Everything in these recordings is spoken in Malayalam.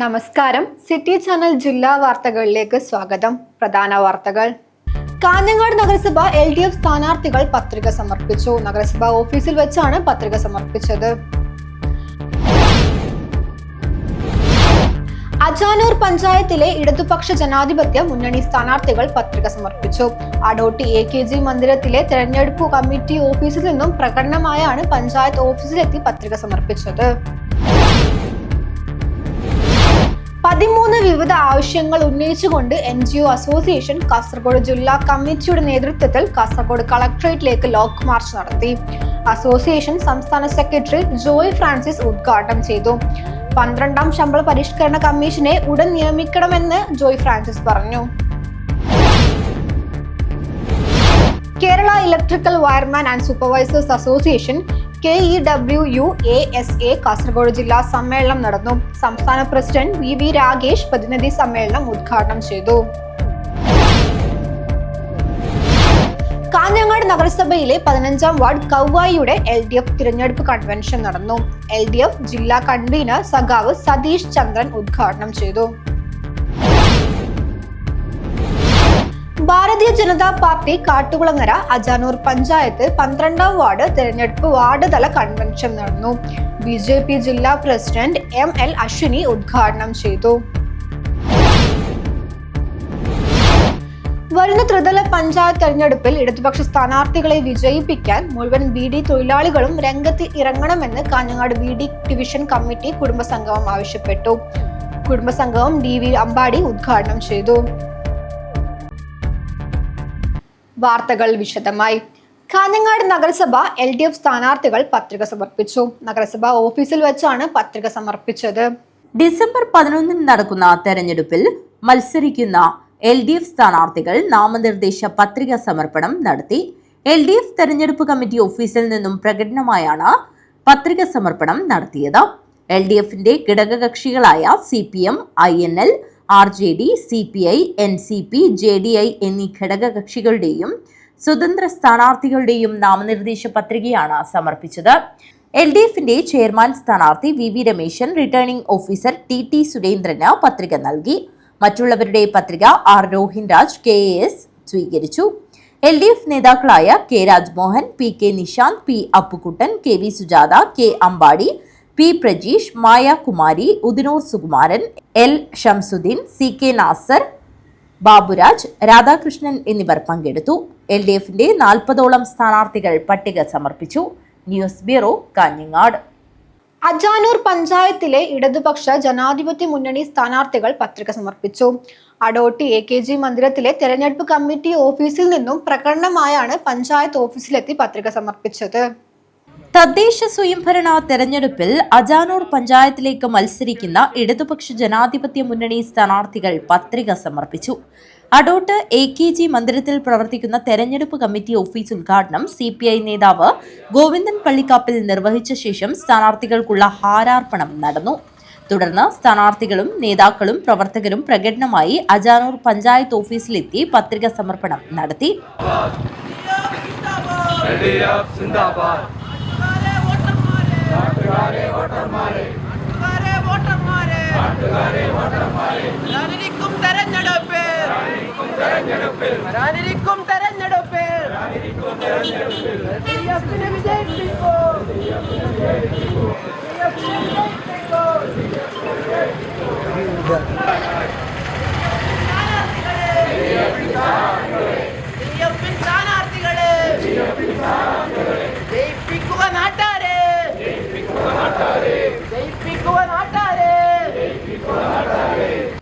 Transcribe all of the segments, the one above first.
നമസ്കാരം. സിറ്റി ചാനൽ ജില്ലാ വാർത്തകളിലേക്ക് സ്വാഗതം. പ്രധാന വാർത്തകൾ. കാഞ്ഞങ്ങാട് നഗരസഭ LDF സ്ഥാനാർത്ഥികൾ പത്രിക സമർപ്പിച്ചു. നഗരസഭാ ഓഫീസിൽ വെച്ചാണ് പത്രിക സമർപ്പിച്ചത്. അജാനൂർ പഞ്ചായത്തിലെ ഇടതുപക്ഷ ജനാധിപത്യ മുന്നണി സ്ഥാനാർത്ഥികൾ പത്രിക സമർപ്പിച്ചു. അടോട്ടി AKG മന്ദിരത്തിലെ തെരഞ്ഞെടുപ്പ് കമ്മിറ്റി ഓഫീസിൽ നിന്നും പ്രകടനമായാണ് പഞ്ചായത്ത് ഓഫീസിലെത്തി പത്രിക സമർപ്പിച്ചത്. 13 വിവിധ ആവശ്യങ്ങൾ ഉന്നയിച്ചുകൊണ്ട് NGO അസോസിയേഷൻ കാസർഗോഡ് ജില്ലാ കമ്മിറ്റിയുടെ നേതൃത്വത്തിൽ കാസർഗോഡ് കളക്ടറേറ്റിലേക്ക് ലോങ് മാർച്ച് നടത്തി. അസോസിയേഷൻ സംസ്ഥാന സെക്രട്ടറി ജോയ് ഫ്രാൻസിസ് ഉദ്ഘാടനം ചെയ്തു. 12ാം ശമ്പള പരിഷ്കരണ കമ്മീഷനെ ഉടൻ നിയമിക്കണമെന്ന് ജോയ് ഫ്രാൻസിസ് പറഞ്ഞു. Kerala electrical wireman and supervisors association KEWUASA Kasaragod ജില്ലാ സമ്മേളനം നടന്നു. സംസ്ഥാന പ്രസിഡന്റ് VV രാഗേഷ് പ്രതിനിധി സമ്മേളനം ഉദ്ഘാടനം ചെയ്തു. കാഞ്ഞങ്ങാട് നഗരസഭയിലെ 15ാം വാർഡ് കൗവായിയുടെ LDF തിരഞ്ഞെടുപ്പ് കൺവെൻഷൻ നടന്നു. LDF ജില്ലാ കൺവീനർ സഖാവ് സതീഷ് ചന്ദ്രൻ ഉദ്ഘാടനം ചെയ്തു. ഭാരതീയ ജനതാ പാർട്ടി കാട്ടുകുളങ്ങര അജാനൂർ പഞ്ചായത്ത് 12ാം വാർഡ് തെരഞ്ഞെടുപ്പ് വാർഡ് തല കൺവെൻഷൻ നടന്നു. BJP ജില്ലാ പ്രസിഡന്റ് ML അശ്വിനി ഉദ്ഘാടനം ചെയ്തു. വരുന്ന ത്രിതല പഞ്ചായത്ത് തെരഞ്ഞെടുപ്പിൽ ഇടതുപക്ഷ സ്ഥാനാർത്ഥികളെ വിജയിപ്പിക്കാൻ മുഴുവൻ BD തൊഴിലാളികളും രംഗത്ത് ഇറങ്ങണമെന്ന് കാഞ്ഞങ്ങാട് BD ഡിവിഷൻ കമ്മിറ്റി കുടുംബസംഗമം ആവശ്യപ്പെട്ടു. കുടുംബസംഗമം DV അമ്പാടി ഉദ്ഘാടനം ചെയ്തു. വാർത്തകൾ വിശദമായി. കാഞ്ഞങ്ങാട് നഗരസഭ LDF സ്ഥാനാർത്ഥികൾ പത്രിക സമർപ്പിച്ചു. നഗരസഭാ ഓഫീസിൽ വെച്ചാണ് പത്രിക സമർപ്പിച്ചത്. ഡിസംബർ 11 നടക്കുന്ന തെരഞ്ഞെടുപ്പിൽ മത്സരിക്കുന്ന LDF സ്ഥാനാർത്ഥികൾ നാമനിർദ്ദേശ പത്രിക സമർപ്പണം നടത്തി. LDF തെരഞ്ഞെടുപ്പ് കമ്മിറ്റി ഓഫീസിൽ നിന്നും പ്രകടനമായാണ് പത്രിക സമർപ്പണം നടത്തിയത്. LDFന്റെ ഘടകകക്ഷികളായ CPM, INL, RJD, CPI, NCP, JDI എന്നീ ഘടകകക്ഷികളുടെയും സ്വതന്ത്ര സ്ഥാനാർത്ഥികളുടെയും നാമനിർദ്ദേശ പത്രികയാണ് സമർപ്പിച്ചത്. LDFന്റെ ചെയർമാൻ സ്ഥാനാർത്ഥി VV Rameshan returning officer TT സുരേന്ദ്രന് പത്രിക നൽകി. മറ്റുള്ളവരുടെ പത്രിക R രോഹിൻ രാജ് KAS സ്വീകരിച്ചു. LDF നേതാക്കളായ K Rajmohan, PK Nishanth, P Appukuttan, KV Sujatha, K Ambadi, P Prajeesh, മായ കുമാരി, ഉദിനൂർ സുകുമാരൻ, L ഷംസുദ്ദീൻ, CK നാസർ, ബാബുരാജ്, രാധാകൃഷ്ണൻ എന്നിവർ പങ്കെടുത്തു. LDFന്റെ 40ഓളം സ്ഥാനാർത്ഥികൾ പട്ടിക സമർപ്പിച്ചു. News bureau, Kanhangad. അജാനൂർ പഞ്ചായത്തിലെ ഇടതുപക്ഷ ജനാധിപത്യ മുന്നണി സ്ഥാനാർത്ഥികൾ പത്രിക സമർപ്പിച്ചു. അടോട്ടി AKG മന്ദിരത്തിലെ തെരഞ്ഞെടുപ്പ് കമ്മിറ്റി ഓഫീസിൽ നിന്നും പ്രകടനമായാണ് പഞ്ചായത്ത് ഓഫീസിലെത്തി പത്രിക സമർപ്പിച്ചത്. തദ്ദേശ സ്വയംഭരണ തെരഞ്ഞെടുപ്പിൽ അജാനൂർ പഞ്ചായത്തിലേക്ക് മത്സരിക്കുന്ന ഇടതുപക്ഷ ജനാധിപത്യ മുന്നണി സ്ഥാനാർത്ഥികൾ പത്രിക സമർപ്പിച്ചു. അടോട്ട് AKG മന്ദിരത്തിൽ പ്രവർത്തിക്കുന്ന തെരഞ്ഞെടുപ്പ് കമ്മിറ്റി ഓഫീസ് ഉദ്ഘാടനം CPI നേതാവ് ഗോവിന്ദൻ പള്ളിക്കാപ്പിൽ നിർവഹിച്ച ശേഷം സ്ഥാനാർത്ഥികൾക്കുള്ള ഹാരാർപ്പണം നടന്നു. തുടർന്ന് സ്ഥാനാർത്ഥികളും നേതാക്കളും പ്രവർത്തകരും പ്രകടനമായി അജാനൂർ പഞ്ചായത്ത് ഓഫീസിലെത്തി പത്രിക സമർപ്പണം നടത്തി.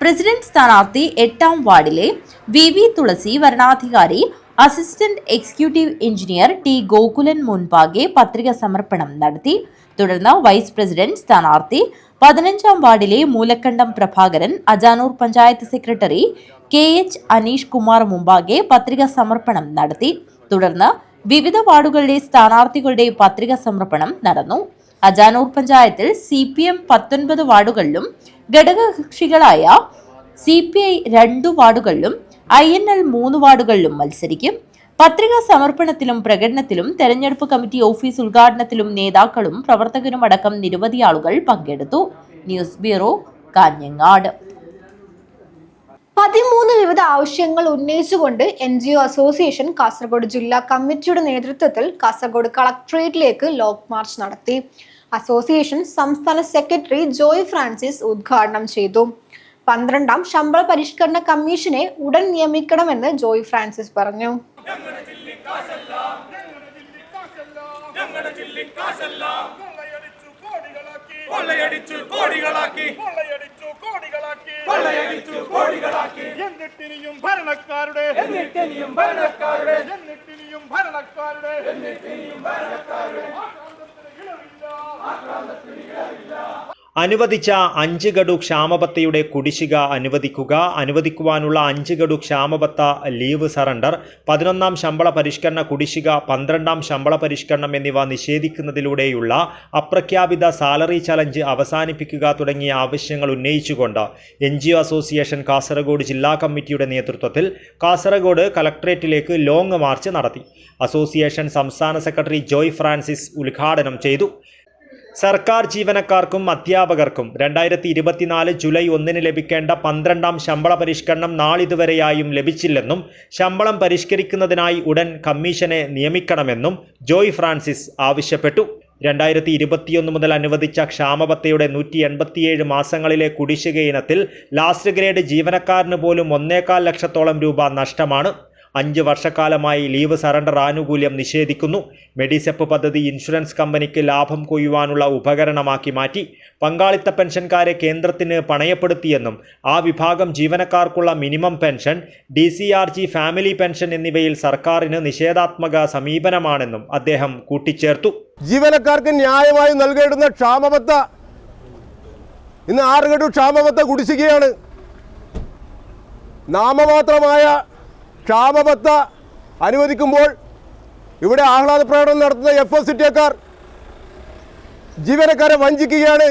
പ്രസിഡന്റ് സ്ഥാനാർത്ഥി 8ാം വാർഡിലെ VV തുളസി വരണാധികാരി assistant executive engineer T Gokulan മുൻപാകെ പത്രിക സമർപ്പണം നടത്തി. തുടർന്ന് വൈസ് പ്രസിഡന്റ് സ്ഥാനാർത്ഥി 15ാം വാർഡിലെ മൂലക്കണ്ടം പ്രഭാകരൻ അജാനൂർ പഞ്ചായത്ത് സെക്രട്ടറി KH അനീഷ് കുമാർ മുമ്പാകെ പത്രിക സമർപ്പണം നടത്തി. തുടർന്ന് വിവിധ വാർഡുകളിലെ സ്ഥാനാർത്ഥികളുടെ പത്രിക സമർപ്പണം നടന്നു. അജാനൂർ പഞ്ചായത്തിൽ CPM 19 വാർഡുകളിലും ഘടകകക്ഷികളായ CPI 2 വാർഡുകളിലും INL 3 വാർഡുകളിലും മത്സരിക്കും. പത്രികാ സമർപ്പണത്തിലും പ്രകടനത്തിലും തെരഞ്ഞെടുപ്പ് കമ്മിറ്റി ഓഫീസ് ഉദ്ഘാടനത്തിലും നേതാക്കളും പ്രവർത്തകരും അടക്കം നിരവധി ആളുകൾ പങ്കെടുത്തു. News bureau, Kanhangad. 13 വിവിധ ആവശ്യങ്ങൾ ഉന്നയിച്ചുകൊണ്ട് NGO അസോസിയേഷൻ കാസർഗോഡ് ജില്ലാ കമ്മിറ്റിയുടെ നേതൃത്വത്തിൽ കാസർഗോഡ് കളക്ടറേറ്റിലേക്ക് ലോങ് മാർച്ച് നടത്തി. അസോസിയേഷൻ സംസ്ഥാന സെക്രട്ടറി ജോയ് ഫ്രാൻസിസ് ഉദ്ഘാടനം ചെയ്തു. 12ാം ശമ്പള പരിഷ്കരണ കമ്മീഷനെ ഉടൻ നിയമിക്കണമെന്ന് ജോയ് ഫ്രാൻസിസ് പറഞ്ഞു. അനുവദിച്ച 5 ഗഡു ക്ഷാമബത്തയുടെ കുടിശ്ശിക അനുവദിക്കുവാനുള്ള 5 ഗഡു ക്ഷാമബത്ത ലീവ് സറണ്ടർ, 11ാം ശമ്പള പരിഷ്കരണ കുടിശ്ശിക, 12ാം ശമ്പള പരിഷ്കരണം എന്നിവ നിഷേധിക്കുന്നതിലൂടെയുള്ള അപ്രഖ്യാപിത സാലറി ചലഞ്ച് അവസാനിപ്പിക്കുക തുടങ്ങിയ ആവശ്യങ്ങൾ ഉന്നയിച്ചുകൊണ്ട് NGO അസോസിയേഷൻ കാസർഗോഡ് ജില്ലാ കമ്മിറ്റിയുടെ നേതൃത്വത്തിൽ കാസർഗോഡ് കളക്ടറേറ്റിലേക്ക് ലോങ് മാർച്ച് നടത്തി. അസോസിയേഷൻ സംസ്ഥാന സെക്രട്ടറി ജോയ് ഫ്രാൻസിസ് ഉദ്ഘാടനം ചെയ്തു. സർക്കാർ ജീവനക്കാർക്കും അധ്യാപകർക്കും 2024 ജൂലൈ 1 ലഭിക്കേണ്ട 12ാം ശമ്പള പരിഷ്കരണം നാളിതുവരെയായും ലഭിച്ചില്ലെന്നും ശമ്പളം പരിഷ്കരിക്കുന്നതിനായി ഉടൻ കമ്മീഷനെ നിയമിക്കണമെന്നും ജോയ് ഫ്രാൻസിസ് ആവശ്യപ്പെട്ടു. 2021 മുതൽ അനുവദിച്ച ക്ഷാമബത്തയുടെ 187 മാസങ്ങളിലെ കുടിശ്ശിക ഇനത്തിൽ ലാസ്റ്റ് ഗ്രേഡ് ജീവനക്കാരന് പോലും 1.25 ലക്ഷത്തോളം രൂപ നഷ്ടമാണ്. 5 വർഷക്കാലമായി ലീവ് സറണ്ടർ ആനുകൂല്യം നിഷേധിക്കുന്നു. മെഡിസെപ്പ് പദ്ധതി ഇൻഷുറൻസ് കമ്പനിക്ക് ലാഭം കൊയ്യുവാനുള്ള ഉപകരണമാക്കി മാറ്റി. പങ്കാളിത്ത പെൻഷൻകാരെ കേന്ദ്രത്തിന് പണയപ്പെടുത്തിയെന്നും ആ വിഭാഗം ജീവനക്കാർക്കുള്ള minimum pension, DCRG family pension എന്നിവയിൽ സർക്കാരിന് നിഷേധാത്മക സമീപനമാണെന്നും അദ്ദേഹം കൂട്ടിച്ചേർത്തു. ജീവനക്കാർക്ക് ന്യായമായി നൽകേണ്ടുന്ന ക്ഷാമബത്ത ഇന്ന് 6 ഗഡു ക്ഷാമബത്ത കുടിശ്ശികയാണ്. നാമമാത്രമായ ക്ഷാമബത്ത അനുവദിക്കുമ്പോൾ ഇവിടെ ആഹ്ലാദ പ്രകടനം നടത്തുന്ന FSCTക്കാർ ജീവനക്കാരെ വഞ്ചിക്കുകയാണ്.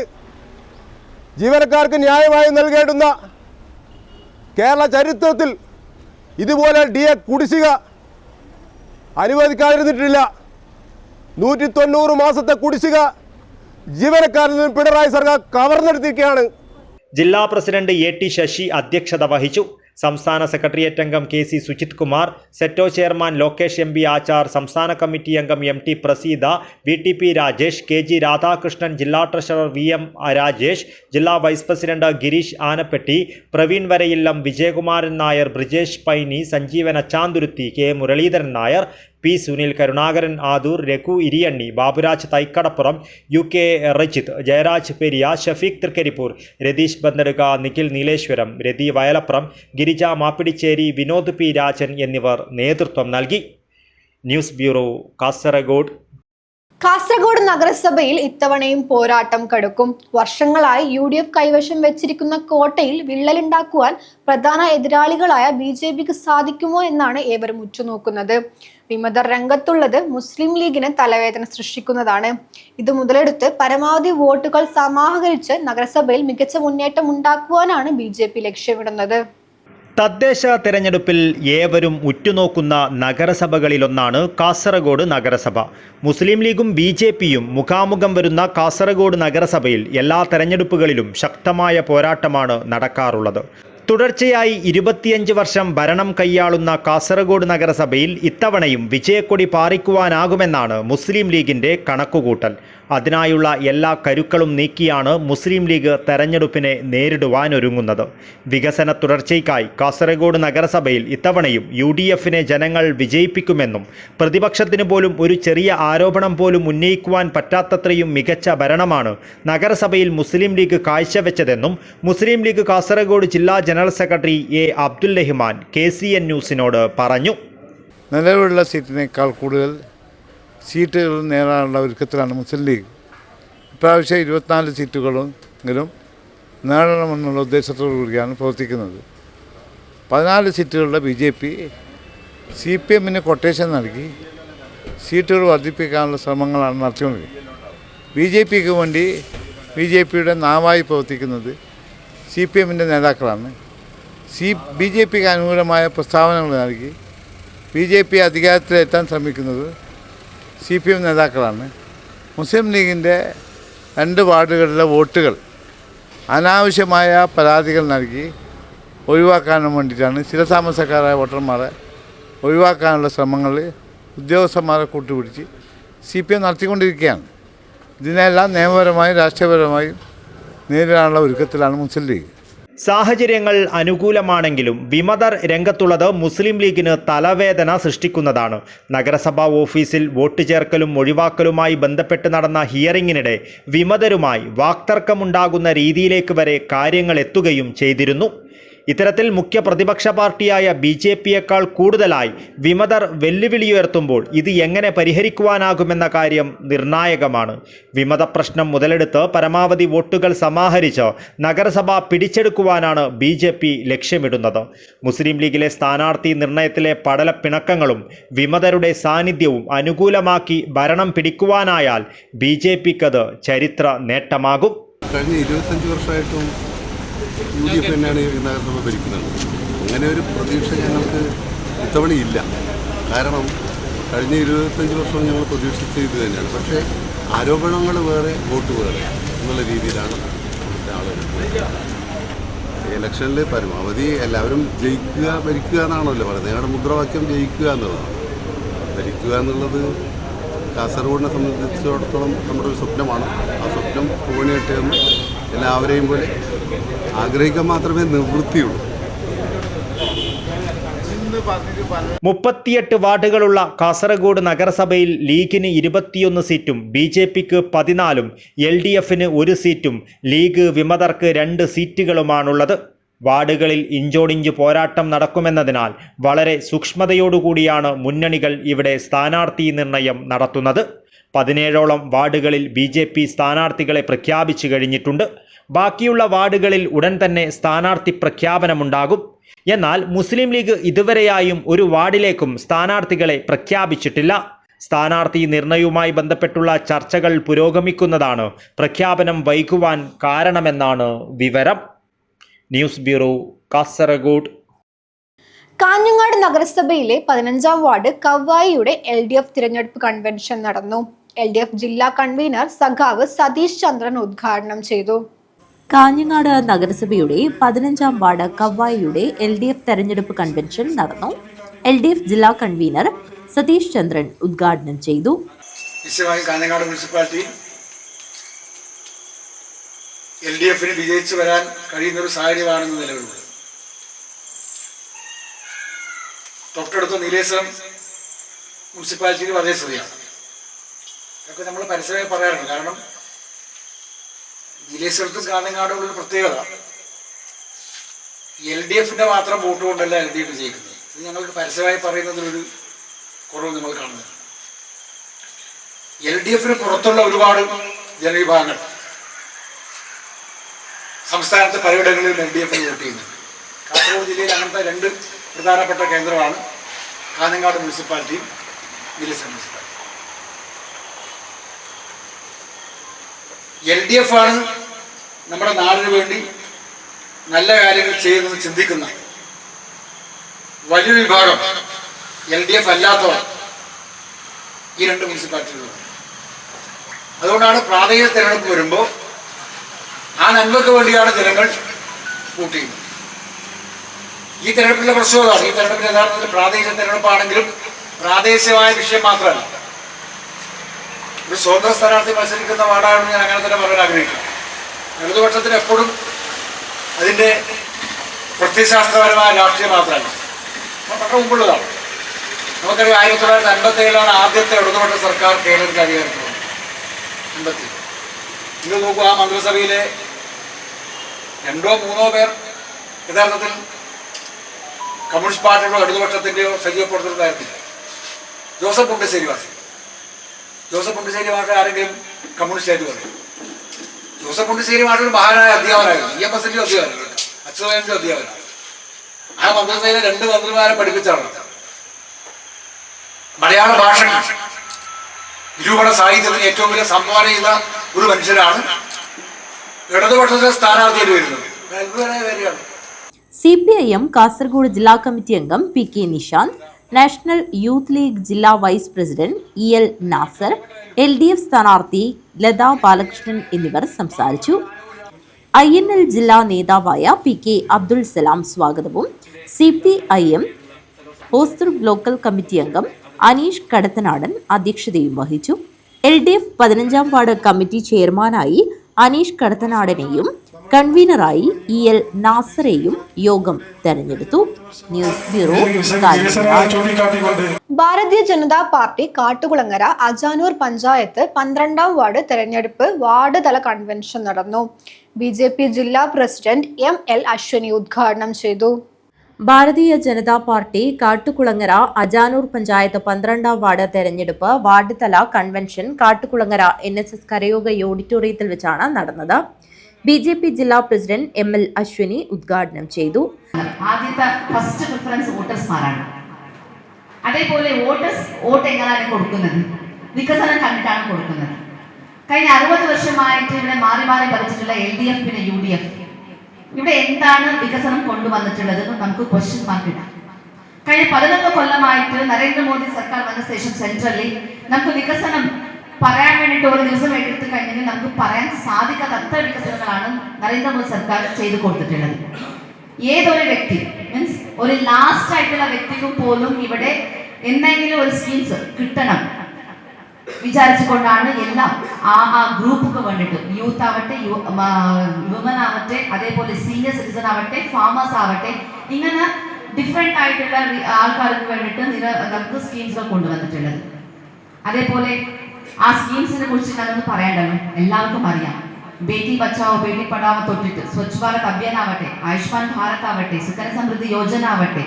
ജീവനക്കാർക്ക് ന്യായമായി നൽകേണ്ടുന്ന കേരള ചരിത്രത്തിൽ ഇതുപോലെ DA കുടിശ്ശിക അനുവദിക്കാതിരുന്നിട്ടില്ല. 190 മാസത്തെ കുടിശ്ശിക ജീവനക്കാരിൽ നിന്ന് പിണറായി സർക്കാർ കവർന്നെടുത്തിരിക്കുകയാണ്. ജില്ലാ പ്രസിഡന്റ് AT ശശി അധ്യക്ഷത വഹിച്ചു. സംസ്ഥാന സെക്രട്ടേറിയറ്റ് അംഗം KC Sujith Kumar, SETO chairman Lokesh MB Achar, സംസ്ഥാന കമ്മിറ്റി അംഗം MT പ്രസീദ, VTP Rajesh, KG Radhakrishnan, ജില്ലാ ട്രഷറർ VM രാജേഷ്, ജില്ലാ vice president Girish Anappetti, Praveen Varayillam, Vijayakumaran Nair, Brijesh Paini, Sanjeevan Achanthuruthi, K Muraleedharan Nair, P Sunil, Karunakaran Adoor, Raghu Iriyanni, Baburaj Thaikkadappuram, UK Rejith, Jayaraj Periya, Shafeeq Thrikaripur, Ratheesh Bandaduka, Nikhil Nileshwaram, Rathi Vayalappuram, Girija Mappidichery, Vinod P Rajan എന്നിവർ നേതൃത്വം നൽകി. News bureau, Kasaragod. കാസർഗോഡ് നഗരസഭയിൽ ഇത്തവണയും പോരാട്ടം കടുക്കും. വർഷങ്ങളായി UDF കൈവശം വെച്ചിരിക്കുന്ന കോട്ടയിൽ വിള്ളലുണ്ടാക്കുവാൻ പ്രധാന എതിരാളികളായ BJPക്ക് സാധിക്കുമോ എന്നാണ് ഏവരും ഉറ്റുനോക്കുന്നത്. വിമതർ രംഗത്തുള്ളത് മുസ്ലിം ലീഗിന് തലവേദന സൃഷ്ടിക്കുന്നതാണ്. ഇത് മുതലെടുത്ത് പരമാവധി വോട്ടുകൾ സമാഹരിച്ച് നഗരസഭയിൽ മികച്ച മുന്നേറ്റം ഉണ്ടാക്കുവാനാണ് BJP ലക്ഷ്യമിടുന്നത്. തദ്ദേശ തെരഞ്ഞെടുപ്പിൽ ഏവരും ഉറ്റുനോക്കുന്ന നഗരസഭകളിലൊന്നാണ് കാസർഗോഡ് നഗരസഭ. മുസ്ലിം ലീഗും BJPയും മുഖാമുഖം വരുന്ന കാസർഗോഡ് നഗരസഭയിൽ എല്ലാ തെരഞ്ഞെടുപ്പുകളിലും ശക്തമായ പോരാട്ടമാണ് നടക്കാറുള്ളത്. തുടർച്ചയായി 25 വർഷം ഭരണം കൈയാളുന്ന കാസർഗോഡ് നഗരസഭയിൽ ഇത്തവണയും വിജയക്കൊടി പാറിക്കുവാനാകുമെന്നാണ് മുസ്ലിം ലീഗിൻ്റെ കണക്കുകൂട്ടൽ. അതിനായുള്ള എല്ലാ കരുക്കളും നീക്കിയാണ് മുസ്ലിം ലീഗ് തെരഞ്ഞെടുപ്പിനെ നേരിടുവാനൊരുങ്ങുന്നത്. വികസന തുടർച്ചയ്ക്കായി കാസർഗോഡ് നഗരസഭയിൽ ഇത്തവണയും UDFനെ ജനങ്ങൾ വിജയിപ്പിക്കുമെന്നും പ്രതിപക്ഷത്തിന് പോലും ഒരു ചെറിയ ആരോപണം പോലും ഉന്നയിക്കുവാൻ പറ്റാത്തത്രയും മികച്ച ഭരണമാണ് നഗരസഭയിൽ മുസ്ലിം ലീഗ് കാഴ്ചവെച്ചതെന്നും മുസ്ലിം ലീഗ് കാസർഗോഡ് ജില്ലാ general secretary A Abdul Rahman KCN ന്യൂസിനോട് പറഞ്ഞു. നിലവിലുള്ള സീറ്റിനേക്കാൾ കൂടുതൽ സീറ്റുകൾ നേടാനുള്ള ഒരുക്കത്തിലാണ് മുസ്ലിം ലീഗ്. ഇപ്രാവശ്യം 24 സീറ്റുകളെങ്കിലും നേടണമെന്നുള്ള ഉദ്ദേശത്തോടു കൂടിയാണ് പ്രവർത്തിക്കുന്നത്. 14 സീറ്റുകളുടെ BJP CPMന് കൊട്ടേഷൻ നൽകി സീറ്റുകൾ വർദ്ധിപ്പിക്കാനുള്ള ശ്രമങ്ങളാണ് നടത്തിക്കൊണ്ടിരിക്കുന്നത്. BJPക്ക് വേണ്ടി BJPയുടെ നാവായി പ്രവർത്തിക്കുന്നത് CPMൻ്റെ നേതാക്കളാണ്. BJPക്ക് അനുകൂലമായ പ്രസ്താവനകൾ നൽകി BJP അധികാരത്തിലെത്താൻ ശ്രമിക്കുന്നത് CPM നേതാക്കളാണ്. മുസ്ലിം ലീഗിൻ്റെ 2 വാർഡുകളിലെ വോട്ടുകൾ അനാവശ്യമായ പരാതികൾ നൽകി ഒഴിവാക്കാൻ വേണ്ടിയിട്ടാണ് സ്ഥിരതാമസക്കാരായ വോട്ടർമാരെ ഒഴിവാക്കാനുള്ള ശ്രമങ്ങളിൽ ഉദ്യോഗസ്ഥന്മാരെ കൂട്ടുപിടിച്ച് CPM നടത്തിക്കൊണ്ടിരിക്കുകയാണ്. ഇതിനെല്ലാം നിയമപരമായും രാഷ്ട്രീയപരമായും നേരിടാനുള്ള ഒരുക്കത്തിലാണ് മുസ്ലിം ലീഗ്. സാഹചര്യങ്ങൾ അനുകൂലമാണെങ്കിലും വിമതർ രംഗത്തുള്ളത് മുസ്ലിം ലീഗിന് തലവേദന സൃഷ്ടിക്കുന്നതാണ്. നഗരസഭാ ഓഫീസിൽ വോട്ട് ചേർക്കലും ഒഴിവാക്കലുമായി ബന്ധപ്പെട്ട് നടന്ന ഹിയറിംഗിനിടെ വിമതരുമായി വാക്തർക്കമുണ്ടാകുന്ന രീതിയിലേക്ക് വരെ കാര്യങ്ങൾ എത്തുകയും ചെയ്തിരുന്നു. ഇത്തരത്തിൽ മുഖ്യ പ്രതിപക്ഷ പാർട്ടിയായ BJPയേക്കാൾ കൂടുതലായി വിമതർ വെല്ലുവിളിയുയർത്തുമ്പോൾ ഇത് എങ്ങനെ പരിഹരിക്കുവാനാകുമെന്ന കാര്യം നിർണായകമാണ്. വിമത പ്രശ്നം മുതലെടുത്ത് പരമാവധി വോട്ടുകൾ സമാഹരിച്ച് നഗരസഭ പിടിച്ചെടുക്കുവാനാണ് BJP ലക്ഷ്യമിടുന്നത്. മുസ്ലിം ലീഗിലെ സ്ഥാനാർത്ഥി നിർണയത്തിലെ പടലപ്പിണക്കങ്ങളും വിമതരുടെ സാന്നിധ്യവും അനുകൂലമാക്കി ഭരണം പിടിക്കുവാനായാൽ BJPക്കത് ചരിത്ര നേട്ടമാകും. കഴിഞ്ഞ 25 വർഷമായിട്ടും UDF തന്നെയാണ് ഈ നഗരസഭ ഭരിക്കുന്നത്. അങ്ങനെ ഒരു പ്രതീക്ഷ ഞങ്ങൾക്ക് ഇത്തവണയില്ല. കാരണം കഴിഞ്ഞ 25 വർഷവും ഞങ്ങൾ പ്രതീക്ഷിച്ച ഇത് തന്നെയാണ്. പക്ഷേ ആരോപണങ്ങൾ വേറെ, വോട്ട് വേറെ എന്നുള്ള രീതിയിലാണ് ഇവിടുത്തെ ആളുകൾ. ഇലക്ഷനിൽ പരമാവധി എല്ലാവരും ജയിക്കുക, ഭരിക്കുക എന്നാണല്ലോ പറയുന്നത്. ഞങ്ങളുടെ മുദ്രാവാക്യം ജയിക്കുക എന്നുള്ളതാണ്. ഭരിക്കുക എന്നുള്ളത് കാസർഗോഡിനെ സംബന്ധിച്ചിടത്തോളം നമ്മുടെ ഒരു സ്വപ്നമാണ്. ആ സ്വപ്നം പൂവണിയിട്ടെന്ന് എല്ലാവരെയും പോലെ ആഗ്രഹിക്കാൻ മാത്രമേ നിവൃത്തിയുള്ളൂ. 38 വാർഡുകളുള്ള കാസർഗോഡ് നഗരസഭയിൽ ലീഗിന് 21 സീറ്റും BJPക്ക് 14ഉം LDFന് 1 സീറ്റും ലീഗ് വിമതർക്ക് 2 സീറ്റുകളുമാണുള്ളത്. വാർഡുകളിൽ ഇഞ്ചോടിഞ്ച് പോരാട്ടം നടക്കുമെന്നതിനാൽ വളരെ സൂക്ഷ്മതയോടുകൂടിയാണ് മുന്നണികൾ ഇവിടെ സ്ഥാനാർത്ഥി നിർണയം നടത്തുന്നത്. 17ഓളം വാർഡുകളിൽ BJP സ്ഥാനാർത്ഥികളെ പ്രഖ്യാപിച്ചു കഴിഞ്ഞിട്ടുണ്ട്. ബാക്കിയുള്ള വാർഡുകളിൽ ഉടൻ തന്നെ സ്ഥാനാർത്ഥി പ്രഖ്യാപനമുണ്ടാകും. എന്നാൽ മുസ്ലിം ലീഗ് ഇതുവരെയായും ഒരു വാർഡിലേക്കും സ്ഥാനാർത്ഥികളെ പ്രഖ്യാപിച്ചിട്ടില്ല. സ്ഥാനാർത്ഥി നിർണയവുമായി ബന്ധപ്പെട്ടുള്ള ചർച്ചകൾ പുരോഗമിക്കുന്നതാണ് പ്രഖ്യാപനം വൈകുവാൻ കാരണമെന്നാണ് വിവരം. News bureau, Kasaragod. കാഞ്ഞങ്ങാട് നഗരസഭയിലെ 15ാം വാർഡ് കവ്വായിയുടെ LDF തിരഞ്ഞെടുപ്പ് കൺവെൻഷൻ നടന്നു. LDF ജില്ലാ കൺവീനർ സഖാവ് സതീഷ് ചന്ദ്രൻ ഉദ്ഘാടനം ചെയ്തു. കാഞ്ഞങ്ങാട് നഗരസഭയുടെ 15ാം വാർഡ് കവ്വായിയുടെ LDF തെരഞ്ഞെടുപ്പ് കൺവെൻഷൻ നടന്നു. LDF ജില്ലാ കൺവീനർ സതീഷ് ചന്ദ്രൻ ഉദ്ഘാടനം ചെയ്തു. കാഞ്ഞങ്ങാട് മുനിസിപ്പാലിറ്റി LDFന് വിജയിച്ചു വരാൻ കഴിയുന്ന ഒരു സാഹചര്യമാണെന്ന് നിലവിലുള്ളത്. തൊട്ടടുത്ത നീലേശ്വരം മുനിസിപ്പാലിറ്റിയിൽ വളരെ സ്ഥിതിയാണ്. ഇതൊക്കെ നമ്മൾ പരസ്യമായി പറയാറുണ്ട്. കാരണം നീലേശ്വരത്തും കാഞ്ഞങ്ങാടും ഒരു പ്രത്യേകത, LDFന്റെ മാത്രം വോട്ട് കൊണ്ടല്ല LDF വിജയിക്കുന്നത്. ഇത് ഞങ്ങൾക്ക് പരസ്യമായി പറയുന്നതിലൊരു കുറവ് നമ്മൾ കാണുന്നത്. LDFന് പുറത്തുള്ള ഒരുപാട് ജനവിഭാഗങ്ങൾ സംസ്ഥാനത്ത് പലയിടങ്ങളിലും LDFന് വോട്ട് ചെയ്യുന്നുണ്ട്. കാസർഗോഡ് ജില്ലയിൽ അങ്ങനത്തെ 2 പ്രധാനപ്പെട്ട കേന്ദ്രമാണ് കാഞ്ഞങ്ങാട് മുനിസിപ്പാലിറ്റിയും നീലേശ്വരം മുനിസിപ്പാലിറ്റി. LDF ആണ് നമ്മുടെ നാടിന് വേണ്ടി നല്ല കാര്യങ്ങൾ ചെയ്യുന്നത് ചിന്തിക്കുന്ന വലിയൊരു വിഭാഗം LDF അല്ലാത്തവർ ഈ 2 മുനിസിപ്പാലിറ്റികളുണ്ട്. അതുകൊണ്ടാണ് പ്രാദേശിക തിരഞ്ഞെടുപ്പ് വരുമ്പോൾ ആ നന്മയ്ക്ക് വേണ്ടിയാണ് ജനങ്ങൾ വോട്ട് ചെയ്യുന്നത്. ഈ തെരഞ്ഞെടുപ്പിലെ പ്രശ്നം അതാണ്. ഈ തെരഞ്ഞെടുപ്പിൽ യഥാർത്ഥത്തിൽ പ്രാദേശിക തെരഞ്ഞെടുപ്പാണെങ്കിലും പ്രാദേശികമായ വിഷയം മാത്രമല്ല. ഒരു സ്വതന്ത്ര സ്ഥാനാർത്ഥി മത്സരിക്കുന്ന വാർഡാണെന്ന് ഞാൻ അങ്ങനെ തന്നെ പറയാൻ ആഗ്രഹിക്കുന്നു. ഇടതുപക്ഷത്തിന് എപ്പോഴും അതിൻ്റെ പ്രത്യയശാസ്ത്രപരമായ രാഷ്ട്രീയം മാത്രമല്ല, വളരെ മുമ്പുള്ളതാണ്. നമുക്കറിയാം 1957 ആദ്യത്തെ ഇടതുപക്ഷ സർക്കാർ കേരളത്തിൽ അധികാരത്തിൽ വന്നു. 57 നിങ്ങൾ നോക്കൂ, ആ മന്ത്രിസഭയിലെ 2 or 3 പേർ യഥാർത്ഥത്തിൽ കമ്മ്യൂണിസ്റ്റ് പാർട്ടിയുടെയോ ഇടതുപക്ഷത്തിൻ്റെയോ സജീവ പ്രവർത്തനമായിരുന്നില്ല. ജോസഫ് മുണ്ടശ്ശേരി മാഷ ആരെങ്കിലും കമ്മ്യൂണിസ്റ്റ് ആയിട്ട് പറയും? ജോസഫ് മുണ്ടശ്ശേരി മാഷ ഒരു മഹാനായ അധ്യാപകനായിരുന്നു. EMSന്റെ അധ്യാപകനാണ്, അച്യുതന്റെ അധ്യാപകനാണ്. ആ മന്ത്രിസഭയിലെ 2 മന്ത്രിമാരെ പഠിപ്പിച്ചാണ്. മലയാള ഭാഷ നിരൂപണ സാഹിത്യത്തിന് ഏറ്റവും വലിയ സംഭാവന ചെയ്ത ഒരു മനുഷ്യരാണ് ഇടതുപക്ഷത്തിലെ സ്ഥാനാർത്ഥിയിൽ വരുന്നത്. അത്ഭുതമായ കാര്യമാണ്. CPIM കാസർഗോഡ് ജില്ലാ കമ്മിറ്റി അംഗം PK Nishanth, national youth league ജില്ലാ vice president EL Nasar, LDF സ്ഥാനാർത്ഥി ലതാ ബാലകൃഷ്ണൻ എന്നിവർ സംസാരിച്ചു. INL ജില്ലാ നേതാവായ PK അബ്ദുൾ സലാം സ്വാഗതവും CPIM ഹോസ്റ്റർ ലോക്കൽ കമ്മിറ്റി അംഗം അനീഷ് കടത്തനാടൻ അധ്യക്ഷതയും വഹിച്ചു. LDF 15-ാം വാർഡ് കമ്മിറ്റി ചെയർമാനായി അനീഷ് കടത്തനാടനെയും കൺവീനറായി EL നാസറെയും യോഗം തെരഞ്ഞെടുത്തു. News bureau Kanhangad. Bharatiya Janata party Kattukulangara Ajanur panchayat 12-ാം ward തെരഞ്ഞെടുപ്പ് വാർഡ് തല കൺവെൻഷൻ നടന്നു. BJP ജില്ലാ പ്രസിഡന്റ് ML അശ്വനി ഉദ്ഘാടനം ചെയ്തു. ഭാരതീയ ജനതാ പാർട്ടി കാട്ടുകുളങ്ങര അജാനൂർ പഞ്ചായത്ത് 12-ാം വാർഡ് തെരഞ്ഞെടുപ്പ് വാർഡ് തല കൺവെൻഷൻ കാട്ടുകുളങ്ങര NSS കരയോഗ ഓഡിറ്റോറിയത്തിൽ വെച്ചാണ് നടന്നത്. BJP ജില്ലാ പ്രസിഡന്റ് ML അശ്വനി ഉദ്ഘാടനം ചെയ്തു. ആദ്യത്തെ ഫസ്റ്റ് പ്രിഫറൻസ് വോട്ടേഴ്സ്മാരാണ്. അതേപോലെ വോട്ട് എങ്ങനെയാണ് കൊടുക്കുന്നത്? വികസനം കണ്ടിട്ടാണ് കൊടുക്കുന്നത്. കഴിഞ്ഞ 60 വർഷമായിട്ട് ഇവിടെ മാറി മാറി ഭരിച്ചിട്ടുള്ള LDF പിന്നെ UDF ഇവിടെ എന്താണ് വികസനം കൊണ്ടുവന്നിട്ടുള്ളത് നമുക്ക് ക്വസ്റ്റ്യൻ മാർക്ക് ഇടാം. കഴിഞ്ഞ 11 കൊല്ലമായിട്ട് നരേന്ദ്രമോദി സർക്കാർ വന്ന ശേഷം സെൻട്രലിൽ നമുക്ക് വികസനം പറയാൻ വേണ്ടിയിട്ട് ഒരു ദിവസം എടുത്തു കഴിഞ്ഞെങ്കിൽ നമുക്ക് പറയാൻ സാധിക്കാത്ത അത്ര വികസനങ്ങളാണ് നരേന്ദ്രമോദി സർക്കാർ ചെയ്തു കൊടുത്തിട്ടുള്ളത്. ഏതൊരു വ്യക്തി മീൻസ് ഒരു ലാസ്റ്റ് ആയിട്ടുള്ള വ്യക്തിക്കും പോലും ഇവിടെ എന്തെങ്കിലും ഒരു സ്കീംസ് കിട്ടണം വിചാരിച്ചുകൊണ്ടാണ് എല്ലാം ആ ഗ്രൂപ്പുക്ക് വേണ്ടിയിട്ട് യൂത്ത് ആവട്ടെ, വുമൻ ആവട്ടെ, അതേപോലെ സീനിയർ സിറ്റിസൺ ആവട്ടെ, ഫാമേഴ്സ് ആവട്ടെ, ഇങ്ങനെ ഡിഫറെന്റ് ആയിട്ടുള്ള ആൾക്കാർക്ക് വേണ്ടിയിട്ട് നമുക്ക് സ്കീംസ് കൊണ്ടുവന്നിട്ടുള്ളത്. അതേപോലെ ആ സ്കീംസിനെ കുറിച്ച് ഞാനൊന്ന് പറയണ്ടല്ലോ, എല്ലാവർക്കും അറിയാം. ബേട്ടി ബച്ചാവോ ബേട്ടി പഠാവോ തൊട്ടിട്ട് സ്വച്ഛ് ഭാരത് അഭിയാൻ ആവട്ടെ, ആയുഷ്മാൻ ഭാരത് ആവട്ടെ, സുകന്യ സമൃദ്ധി യോജന ആവട്ടെ,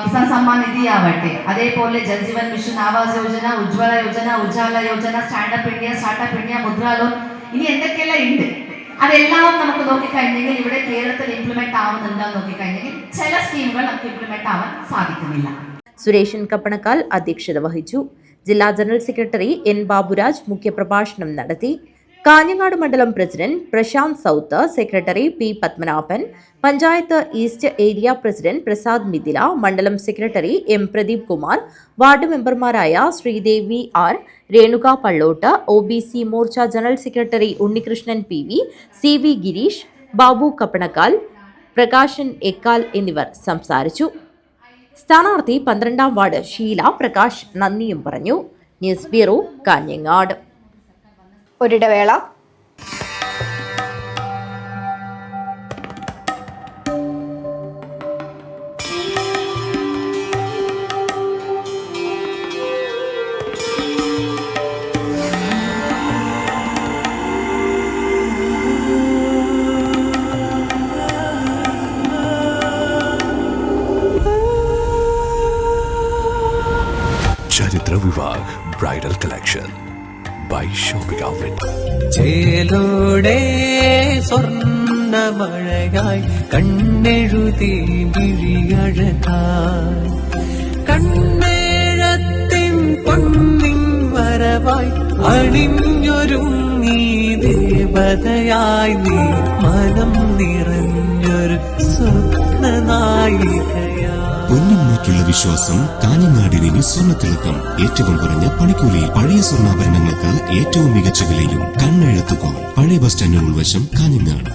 കിസാൻ സമ്മാൻ നിധി ആവട്ടെ, അതേപോലെ Jal Jeevan mission, Awas Yojana, Ujjwala Yojana, Ujala Yojana, startup India, മുദ്ര ലോൺ, ഇനി എന്തൊക്കെയെല്ലാം ഉണ്ട് അതെല്ലാം നമുക്ക് നോക്കിക്കഴിഞ്ഞെങ്കിൽ ഇവിടെ കേരളത്തിൽ ഇംപ്ലിമെന്റ് ആവുന്നുണ്ടോ നോക്കിക്കഴിഞ്ഞെങ്കിൽ ചില സ്കീമുകൾ നമുക്ക് ഇംപ്ലിമെന്റ് ആവാൻ സാധിക്കുന്നില്ല. സുരേഷൻ കപ്പണക്കാൽ അധ്യക്ഷത വഹിച്ചു. ജില്ലാ ജനറൽ സെക്രട്ടറി N ബാബുരാജ് മുഖ്യപ്രഭാഷണം നടത്തി. കാഞ്ഞങ്ങാട് മണ്ഡലം president Prashanth south, secretary P Padmanabhan, panchayat east area president Prasad Mithila, മണ്ഡലം secretary M Pradeep Kumar, ward മെമ്പർമാരായ Sreedevi R, Renuka Pallot, OBC Morcha general secretary Unnikrishnan PV, CV Girish, Babu Kappanakkal, Prakashan Ekkal എന്നിവർ സംസാരിച്ചു. സ്ഥാനാർത്ഥി 12-ാം വാർഡ് ഷീല പ്രകാശ് നന്ദിയും പറഞ്ഞു. News bureau Kanhangad. ഒരിടവേള. Charithra Vivah bridal collection by Shopping Outlet. ചേലോടെ സ്വർണ്ണമഴയായി കണ്ണെഴുതി വിഴിയഴകായി കണ്ണേഴത്തിൻ പൊന്നിൻ വരവായി അണിഞ്ഞൊരുങ്ങി ദേവതയായി നീ മനം നിറഞ്ഞൊരു സ്വപ്നനായികയായി. പൊന്നിന്മേക്കുള്ള വിശ്വാസം കാഞ്ഞങ്ങാടിന് സ്വർണ്ണത്തിളക്കം. ഏറ്റവും കുറഞ്ഞ പണിക്കൂലിയിൽ പഴയ സ്വർണ്ണാഭരണങ്ങൾക്ക് ഏറ്റവും മികച്ച വിലയും കണ്ണെഴുത്തുകോ. പഴയ ബസ് സ്റ്റാൻഡിന് ഉൾവശം കാഞ്ഞങ്ങാട്.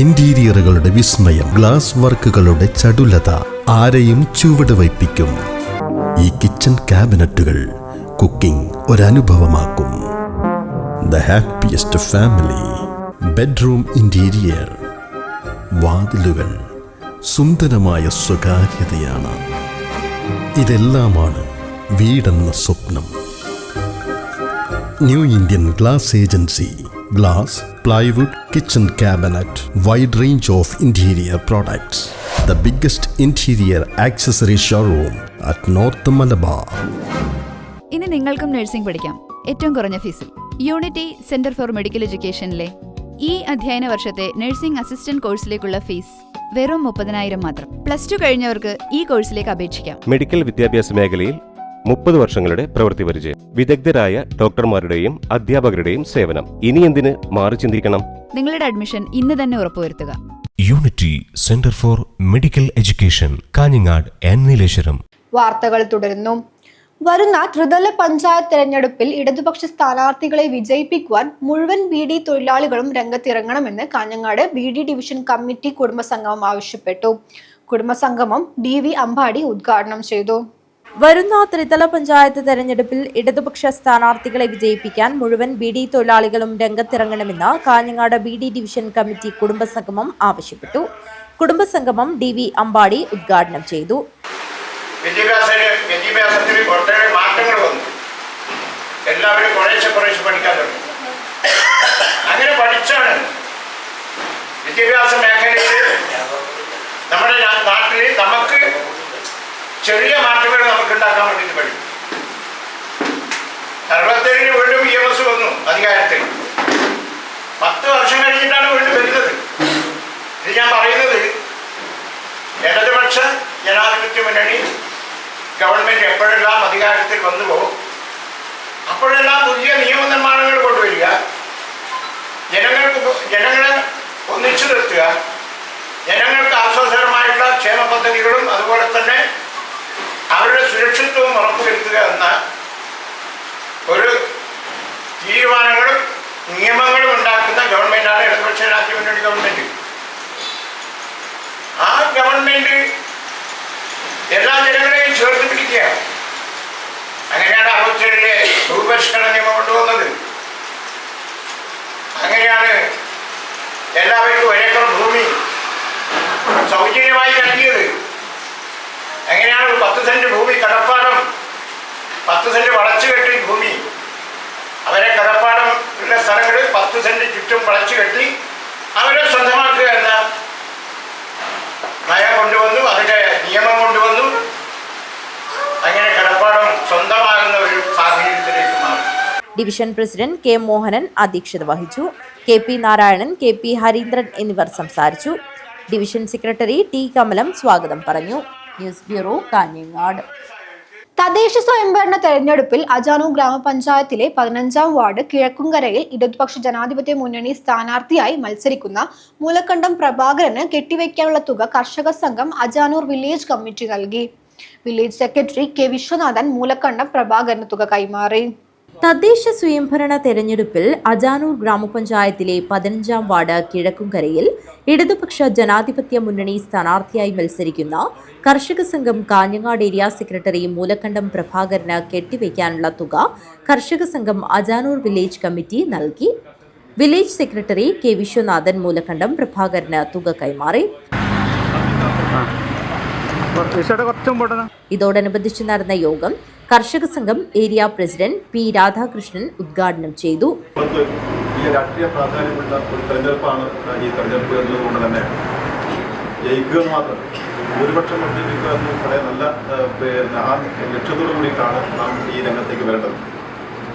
ഇന്റീരിയറുകളുടെ വിസ്മയം, ഗ്ലാസ് വർക്കുകളുടെ ചടുലത ആരെയും ചുവട് വയ്പ്പിക്കും. ഈ കിച്ചൺ ക്യാബിനറ്റുകൾ കുക്കിംഗ് ഒരനുഭവമാക്കും. The happiest family. Bedroom interior, വാതിലുകൾ സുന്ദരമായ സ്വകാര്യതയാണ്. ഇതെല്ലാമാണ് വീടെന്ന സ്വപ്നം. New Indian glass agency. Glass, plywood, kitchen cabinet, wide range of interior products. The biggest interior accessory showroom at North Malabar. ഇനി നിങ്ങൾക്കും നഴ്സിംഗ് പഠിക്കാം ഏറ്റവും കുറഞ്ഞ ഫീസിൽ. യൂണിറ്റി സെന്റർ ഫോർ മെഡിക്കൽ എഡ്യൂക്കേഷനിലെ ഈ അധ്യയന വർഷത്തെ നഴ്സിംഗ് അസിസ്റ്റന്റ് കോഴ്സിലേക്കുള്ള ഫീസ് വെറും 30,000 മാത്രം. +2 കഴിഞ്ഞവർക്ക് ഈ കോഴ്സിലേക്ക് അപേക്ഷിക്കാം. മെഡിക്കൽ വിദ്യാഭ്യാസ മേഖലയിൽ 30 വർഷങ്ങളുടെ പ്രവൃത്തി പരിചയം, വിദഗ്ധരായ ഡോക്ടർമാരുടെയും അധ്യാപകരുടെയും സേവനം. ഇനി എന്തിന് മാറി ചിന്തിക്കണം? നിങ്ങളുടെ അഡ്മിഷൻ ഇന്ന് തന്നെ ഉറപ്പുവരുത്തുക. Unity centre for medical education, Kanhangad and Nileshwaram. വാർത്തകൾ തുടരുന്നു. വരുന്ന ത്രിതല പഞ്ചായത്ത് തെരഞ്ഞെടുപ്പിൽ ഇടതുപക്ഷ സ്ഥാനാർത്ഥികളെ വിജയിപ്പിക്കുവാൻ മുഴുവൻ ബി.ഡി. തൊഴിലാളികളും രംഗത്തിറങ്ങണമെന്ന് കാഞ്ഞങ്ങാട് ബി.ഡി. ഡിവിഷൻ കമ്മിറ്റി കുടുംബസംഗമം ആവശ്യപ്പെട്ടു. കുടുംബസംഗമം ഡി.വി. അമ്പാടി ഉദ്ഘാടനം ചെയ്തു. വരുന്ന ത്രിതല പഞ്ചായത്ത് തെരഞ്ഞെടുപ്പിൽ ഇടതുപക്ഷ സ്ഥാനാർത്ഥികളെ വിജയിപ്പിക്കാൻ മുഴുവൻ ബി.ഡി. തൊഴിലാളികളും രംഗത്തിറങ്ങണമെന്ന് കാഞ്ഞങ്ങാട് ബി.ഡി. ഡിവിഷൻ കമ്മിറ്റി കുടുംബസംഗമം ആവശ്യപ്പെട്ടു. കുടുംബസംഗമം ഡി.വി. അമ്പാടി ഉദ്ഘാടനം ചെയ്തു. വിദ്യാഭ്യാസത്തിൽ ഒട്ടേറെ മാറ്റങ്ങൾ വന്നു. എല്ലാവരും കുറേശ്ശെ പഠിക്കാൻ തുടങ്ങി. അങ്ങനെ പഠിച്ചാണ് വിദ്യാഭ്യാസ മേഖലയിൽ നമ്മുടെ നാട്ടിൽ നമുക്ക് ചെറിയ മാറ്റങ്ങൾ നമുക്ക് ഉണ്ടാക്കാൻ വേണ്ടിയിട്ട് പഠിക്കും. 67 വീണ്ടും EMS വന്നു അധികാരത്തിൽ. 10 വർഷം കഴിഞ്ഞിട്ടാണ് വീണ്ടും വരുന്നത്. ഇത് ഞാൻ പറയുന്നത് ഇടതുപക്ഷ ജനാധിപത്യ മുന്നണി ഗവൺമെന്റ് എപ്പോഴെല്ലാം അധികാരത്തിൽ വന്നുവോ അപ്പോഴെല്ലാം പുതിയ നിയമനിർമ്മാണങ്ങൾ കൊണ്ടുവരിക, ജനങ്ങളെ ഒന്നിച്ചു നിർത്തുക, ജനങ്ങൾക്ക് ആശ്വാസകരമായിട്ടുള്ള ക്ഷേമ പദ്ധതികളും അതുപോലെ തന്നെ അവരുടെ സുരക്ഷിതത്വവും ഉറപ്പുവരുത്തുക എന്ന ഒരു തീരുമാനങ്ങളും നിയമങ്ങളും ഉണ്ടാക്കുന്ന ഗവൺമെന്റാണ് ഇടതുപക്ഷ ജനാധിപത്യ മുന്നണി ഗവൺമെന്റ്. ആ ഗവൺമെന്റ് എല്ലാ ജനങ്ങളെയും ചേർത്ത് പിടിക്കുക. അങ്ങനെയാണ് 67-ലെ ഭൂപരിഷ്കരണ നിയമം കൊണ്ടുവന്നത്. അങ്ങനെയാണ് എല്ലാവർക്കും 1 ഏക്കർ ഭൂമി സൗജന്യമായി നൽകിയത്. അങ്ങനെയാണ് 10 സെന്റ് ഭൂമി കടപ്പാടം, 10 സെന്റ് വളച്ചുകെട്ടി ഭൂമി, അവരെ കടപ്പാടം ഉള്ള സ്ഥലങ്ങളിൽ 10 സെന്റ് ചുറ്റും വളച്ചുകെട്ടി അവരെ സ്വന്തമാക്കുക എന്ന നയം കൊണ്ടുവന്നു. അതിന്റെ നിയമം കൊണ്ടുവന്നു. അങ്ങനെ കടപ്പാടം സ്വന്തമാകുന്ന ഒരു സാഹചര്യത്തിലേക്ക് മാറി. ഡിവിഷൻ പ്രസിഡന്റ് കെ മോഹനൻ അധ്യക്ഷത വഹിച്ചു. കെ.പി. നാരായണൻ, കെ.പി. ഹരീന്ദ്രൻ എന്നിവർ സംസാരിച്ചു. Division secretary T. കമലം സ്വാഗതം പറഞ്ഞു. News bureau, Kanhangad. തദ്ദേശ സ്വയംഭരണ തെരഞ്ഞെടുപ്പിൽ അജാനൂർ ഗ്രാമപഞ്ചായത്തിലെ 15-ാം വാർഡ് കിഴക്കുംകരയിൽ ഇടതുപക്ഷ ജനാധിപത്യ മുന്നണി സ്ഥാനാർത്ഥിയായി മത്സരിക്കുന്ന മൂലക്കണ്ടം പ്രഭാകരന് കെട്ടിവയ്ക്കാനുള്ള തുക കർഷക സംഘം അജാനൂർ വില്ലേജ് കമ്മിറ്റി നൽകി. Village secretary K. Viswanathan Moolakkandam പ്രഭാകരന് തുക കൈമാറി. തദ്ദേശ സ്വയംഭരണ തെരഞ്ഞെടുപ്പിൽ അജാനൂർ ഗ്രാമപഞ്ചായത്തിലെ 15-ാം വാർഡ് കിഴക്കുംകരയിൽ ഇടതുപക്ഷ ജനാധിപത്യ മുന്നണി സ്ഥാനാർത്ഥിയായി മത്സരിക്കുന്ന കർഷക സംഘം കാഞ്ഞങ്ങാട് ഏരിയ സെക്രട്ടറി മൂലക്കണ്ടം പ്രഭാകരന് കെട്ടിവയ്ക്കാനുള്ള തുക കർഷക സംഘം അജാനൂർ വില്ലേജ് കമ്മിറ്റി നൽകി. Village secretary K. Viswanathan Moolakkandam പ്രഭാകരന് തുക കൈമാറി. ഇതോടനുബന്ധിച്ച് നടന്ന യോഗം കർഷക സംഘം ഏരിയ പ്രസിഡന്റ് പി. രാധാകൃഷ്ണൻ ഉദ്ഘാടനം ചെയ്തു. രാഷ്ട്രീയ പ്രാധാന്യമുള്ള ഒരു തെരഞ്ഞെടുപ്പാണ് ഈ തെരഞ്ഞെടുപ്പ് എന്നതുകൊണ്ട് തന്നെ ജയിക്കുക മാത്രം ഭൂരിപക്ഷം വർദ്ധിപ്പിക്കുക എന്ന വളരെ നല്ല ആ ലക്ഷ്യത്തോടു കൂടിയിട്ടാണ് നാം ഈ രംഗത്തേക്ക് വരേണ്ടത്.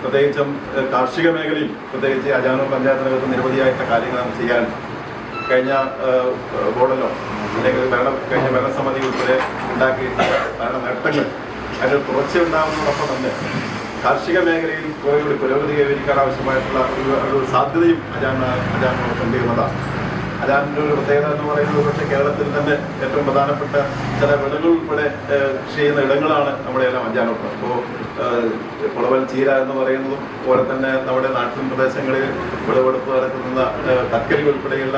പ്രത്യേകിച്ചും കാർഷിക മേഖലയിൽ പ്രത്യേകിച്ച് അജാനൂർ പഞ്ചായത്തിനകത്ത് നിരവധിയായിട്ടുള്ള കാര്യങ്ങൾ നാം ചെയ്യാനുണ്ട്. കഴിഞ്ഞ ബോർഡല്ലോ അല്ലെങ്കിൽ കഴിഞ്ഞ ഭരണസമിതി ഉൾപ്പെടെ ഉണ്ടാക്കിയിട്ടുള്ള ഭരണ നേട്ടങ്ങൾ അതിന് തുടർച്ചയുണ്ടാകുന്നതോടൊപ്പം തന്നെ കാർഷിക മേഖലയിൽ കുറേക്കൂടി പുരോഗതി കൈവരിക്കാൻ ആവശ്യമായിട്ടുള്ള ഒരു സാധ്യതയും അജാനൂർ കണ്ടിരുന്നതാണ്. അജാനൂർ ഒരു പ്രത്യേകത എന്ന് പറയുന്നത് പക്ഷേ കേരളത്തിൽ തന്നെ ഏറ്റവും പ്രധാനപ്പെട്ട ചില വിളകൾ ഉൾപ്പെടെ കൃഷി ചെയ്യുന്ന ഇടങ്ങളാണ് നമ്മുടെ എല്ലാം അജാനൂർ. അപ്പോൾ കുളവൽ ചീര എന്ന് പറയുന്നതും അതുപോലെ തന്നെ നമ്മുടെ നാട്ടിൻ പ്രദേശങ്ങളിൽ വിളവെടുപ്പ് നടക്കുന്ന തക്കരി ഉൾപ്പെടെയുള്ള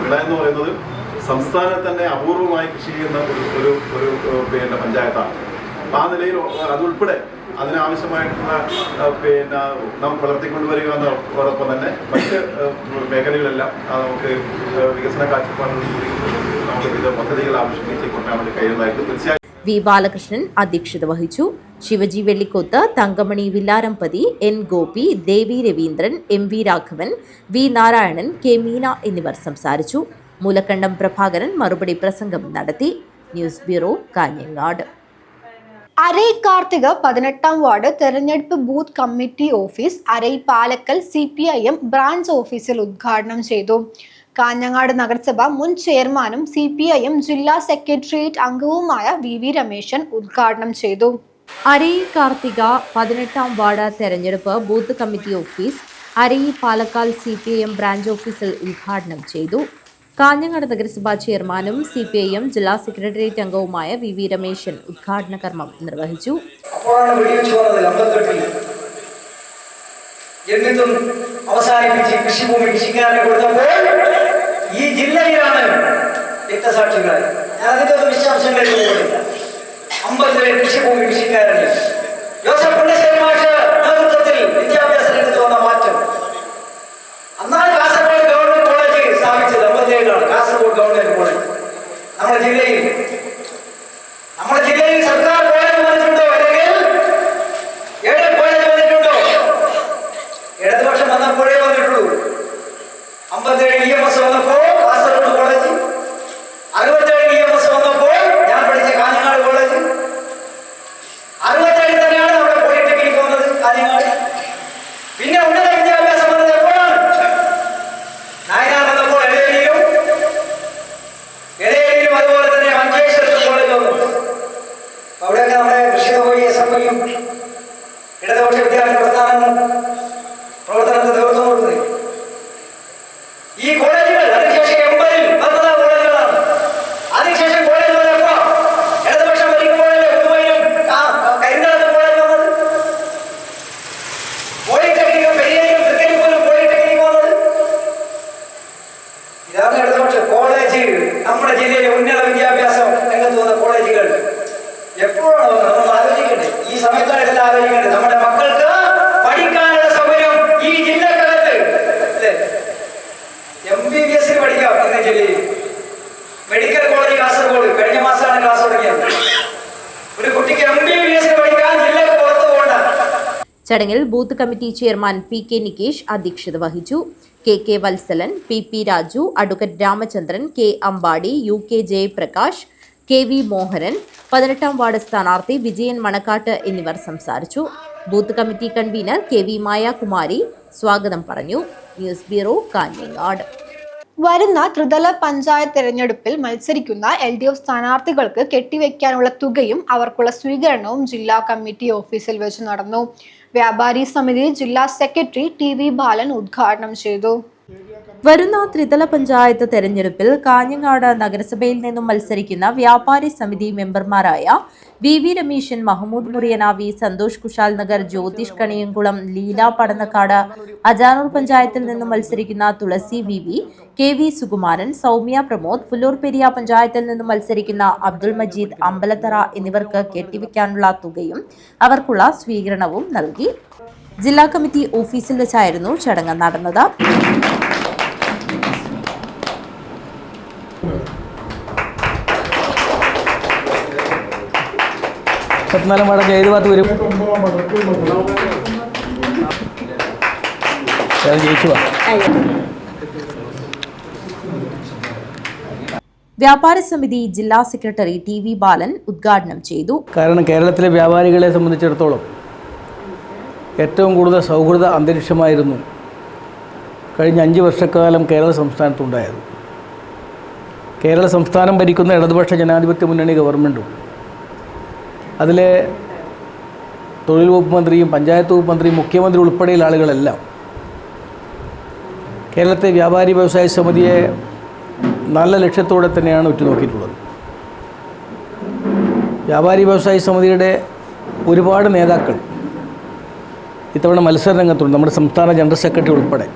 വിള എന്ന് പറയുന്നത് സംസ്ഥാനത്ത് തന്നെ അപൂർവമായി കൃഷി ചെയ്യുന്ന ഒരു പഞ്ചായത്താണ്. അപ്പം ആ നിലയിൽ അതുൾപ്പെടെ അതിനാവശ്യമായിട്ടുള്ള നാം വളർത്തിക്കൊണ്ടുവരിക എന്നതോടൊപ്പം തന്നെ മറ്റ് മേഖലകളെല്ലാം നമുക്ക് വികസന കാഴ്ചപ്പാടുകൂടി നമുക്ക് വിവിധ പദ്ധതികൾ ആവിഷ്കരിച്ച് കൊണ്ടുപോകാൻ വേണ്ടി കഴിയുന്നതായിട്ട് തീർച്ചയായും. വി. ബാലകൃഷ്ണൻ അധ്യക്ഷത വഹിച്ചു. Shivaji Vellikkoth, Thankamani Villarampathi, N. Gopi, Devi Raveendran, M. V. Raghavan, V. Narayanan, K. Meena എന്നിവർ സംസാരിച്ചു. മൂലക്കണ്ടം പ്രഭാകരൻ മറുപടി പ്രസംഗം നടത്തി. News bureau, Kanhangad. അരൈ കാർത്തിക 18-ാം വാർഡ് തെരഞ്ഞെടുപ്പ് booth committee office Arai Palakkal CPIM branch ഓഫീസിൽ ഉദ്ഘാടനം ചെയ്തു. കാഞ്ഞങ്ങാട് നഗരസഭ മുൻ ചെയർമാനും CPIM ജില്ലാ സെക്രട്ടേറിയറ്റ് അംഗവുമായ VV രമേശൻ ഉദ്ഘാടനം ചെയ്തു. അരയി കാർത്തിക 18ാം വാർഡ് തെരഞ്ഞെടുപ്പ് booth committee office Arayi Palakkal CPIM branch ഓഫീസിൽ ഉദ്ഘാടനം ചെയ്തു. കാഞ്ഞങ്ങാട് നഗരസഭാ ചെയർമാനും CPIM ജില്ലാ സെക്രട്ടേറിയറ്റ് അംഗവുമായ VV രമേശൻ ഉദ്ഘാടന കർമ്മം നിർവഹിച്ചു. എന്നിട്ടും അവസാനിപ്പിച്ച് കൃഷിഭൂമി കൃഷിക്കാരനെ കൊടുത്തപ്പോൾ ഈ ജില്ലയിലാണ് രക്തസാക്ഷികൾ. ഞാൻ അതിന്റെ വിശദാംശങ്ങളിലേക്ക് പോകുന്നില്ല. 50 കൃഷിഭൂമി കൃഷിക്കാരന് ജോസഫ് പുന്നശ്ശേരി മാഷ് നേതൃത്വത്തിൽ വിദ്യാഭ്യാസ രംഗത്ത് വന്ന മാറ്റം. അന്നാണ് കാസർഗോഡ് ഗവൺമെന്റ് കോളേജ് സ്ഥാപിച്ചത്. 57 കാസർഗോഡ് ഗവൺമെന്റ് കോളേജ്. നമ്മുടെ ജില്ലയിൽ സർക്കാർ കോളേജ് വന്നിട്ടുണ്ടോ? അല്ലെങ്കിൽ ഏഴ് കോളേജ് വന്നിട്ടുണ്ടോ? ഇടതുപക്ഷം വന്നപ്പോഴേ വന്നിട്ടുള്ളൂ. 57 EMS വന്നപ്പോ കാസർഗോഡ് കോളേജ്, 67 EMS വന്നപ്പോൾ ഞാൻ പഠിച്ച കാഞ്ഞങ്ങാട് കോളേജ്, 67 തന്നെയാണ് നമ്മുടെ പോളിടെക്നിക് വന്നത് കാഞ്ഞങ്ങാട്. പിന്നെ ഉന്നത വിദ്യാഭ്യാസം വന്നത് എപ്പോഴാണ്? നായനാർ വന്നപ്പോൾ എടേരിയിലും അതുപോലെ തന്നെ മഞ്ചേശ്വരത്തും കോളേജ് വന്നു. അവിടെയൊക്കെ നമ്മുടെ കൃഷിക പോയി SFIയും ഇടതുപക്ഷ വിദ്യാർത്ഥി പ്രസ്ഥാനങ്ങളും പ്രവർത്തനത്തെ നേതൃത്വം കൊടുക്കുന്നത്. ഈ കോളേജുകൾ അതിനുശേഷം 80-ൽ വന്ന കോളേജുകളാണ്. അതിനുശേഷം കോളേജ് വന്നപ്പോ ഇടതുപക്ഷം ഭരിക്കുമ്പോഴല്ലേ പുതുവയിലും കരിങ്കാലത്തും കോളേജ് വന്നത്. പോളിടെക്നിക്കും പെരിയയിലും തൃക്കരിപ്പൂരും പോളിടെക്നിക് വന്നത്. ഇതാണ് ഇടതുപക്ഷം. കോളേജ് നമ്മുടെ ജില്ലയിലെ ഉന്നത വിദ്യാഭ്യാസം രംഗത്ത് വന്ന കോളേജുകൾ എപ്പോഴാണ് വന്നത്? നമ്മൾ ആലോചിക്കണ്ടേ? ഈ സമയത്താണ് ഇതെല്ലാം ആലോചിക്കേണ്ടത്. നമ്മുടെ മക്കൾക്ക് പഠിക്കാനുള്ള സൗകര്യം ഈ ജില്ലക്കകത്ത് അല്ലേ? MBBS പഠിക്കാം എന്ന ജില്ലയിൽ. മെഡിക്കൽ കോളേജ് കാസർഗോഡ് കഴിഞ്ഞ മാസമാണ് ക്ലാസ് തുടങ്ങിയത്. ഒരു കുട്ടിക്ക് MBBS പഠിക്കാൻ ജില്ലക്ക് പുറത്തു പോകണ്ട. ചടങ്ങിൽ booth committee chairman PK Nikesh അധ്യക്ഷത വഹിച്ചു. KK Valsalan, PP Raju, advocate Ramachandran, K Ambadi, UK Jayaprakash, KV Mohanan, 18ാം ward സ്ഥാനാർത്ഥി വിജയൻ മണക്കാട്ട് എന്നിവർ സംസാരിച്ചു. Booth committee convener KV Mayakumari സ്വാഗതം പറഞ്ഞു. News bureau Kanhangad. വരുന്ന ത്രിതല പഞ്ചായത്ത് തെരഞ്ഞെടുപ്പിൽ മത്സരിക്കുന്ന LDF സ്ഥാനാർത്ഥികൾക്ക് കെട്ടിവെക്കാനുള്ള തുകയും അവർക്കുള്ള സ്വീകരണവും ജില്ലാ കമ്മിറ്റി ഓഫീസിൽ വെച്ച് നടന്നു. വ്യാപാരി സമിതി ജില്ലാ സെക്രട്ടറി TV ബാലൻ ഉദ്ഘാടനം ചെയ്തു. വരുന്ന ത്രിതല പഞ്ചായത്ത് തെരഞ്ഞെടുപ്പിൽ കാഞ്ഞങ്ങാട് നഗരസഭയിൽ നിന്നും മത്സരിക്കുന്ന വ്യാപാരി സമിതി മെമ്പർമാരായ VV രമേശൻ, മഹമ്മൂദ് മുറിയനാവി, സന്തോഷ് കുശാൽ നഗർ, ജ്യോതിഷ് കണിയംകുളം, ലീല പടന്നക്കാട്, അജാനൂർ പഞ്ചായത്തിൽ നിന്നും മത്സരിക്കുന്ന തുളസി VV, KV സുകുമാരൻ, സൗമ്യ പ്രമോദ്, പുല്ലൂർ പെരിയ പഞ്ചായത്തിൽ നിന്നും മത്സരിക്കുന്ന അബ്ദുൾ മജീദ് അമ്പലത്തറ എന്നിവർക്ക് കെട്ടിവെക്കാനുള്ള തുകയും അവർക്കുള്ള സ്വീകരണവും നൽകി. ജില്ലാ കമ്മിറ്റി ഓഫീസിൽ വെച്ചായിരുന്നു ചടങ്ങ് നടന്നത്. മടങ്ങ് ഏത് ഭാഗത്ത് വരും? ജയിച്ചു. വ്യാപാര സമിതി ജില്ലാ സെക്രട്ടറി TV ബാലൻ ഉദ്ഘാടനം ചെയ്തു. കാരണം കേരളത്തിലെ വ്യാപാരികളെ സംബന്ധിച്ചിടത്തോളം ഏറ്റവും കൂടുതൽ സൗഹൃദ അന്തരീക്ഷമായിരുന്നു കഴിഞ്ഞ 5 വർഷക്കാലം കേരള സംസ്ഥാനത്തുണ്ടായത്. കേരള സംസ്ഥാനം ഭരിക്കുന്ന ഇടതുപക്ഷ ജനാധിപത്യ മുന്നണി ഗവൺമെൻറ്റും അതിലെ തൊഴിൽ വകുപ്പ് മന്ത്രിയും പഞ്ചായത്ത് വകുപ്പ് മന്ത്രിയും മുഖ്യമന്ത്രി ഉൾപ്പെടെയുള്ള ആളുകളെല്ലാം കേരളത്തെ വ്യാപാരി വ്യവസായ സമിതിയെ നല്ല ലക്ഷ്യത്തോടെ തന്നെയാണ് ഉറ്റുനോക്കിയിട്ടുള്ളത്. വ്യാപാരി വ്യവസായ സമിതിയുടെ ഒരുപാട് നേതാക്കൾ ഇത്തവണ മത്സര രംഗത്തുണ്ട്. നമ്മുടെ സംസ്ഥാന ജനറൽ സെക്രട്ടറി ഉൾപ്പെടെ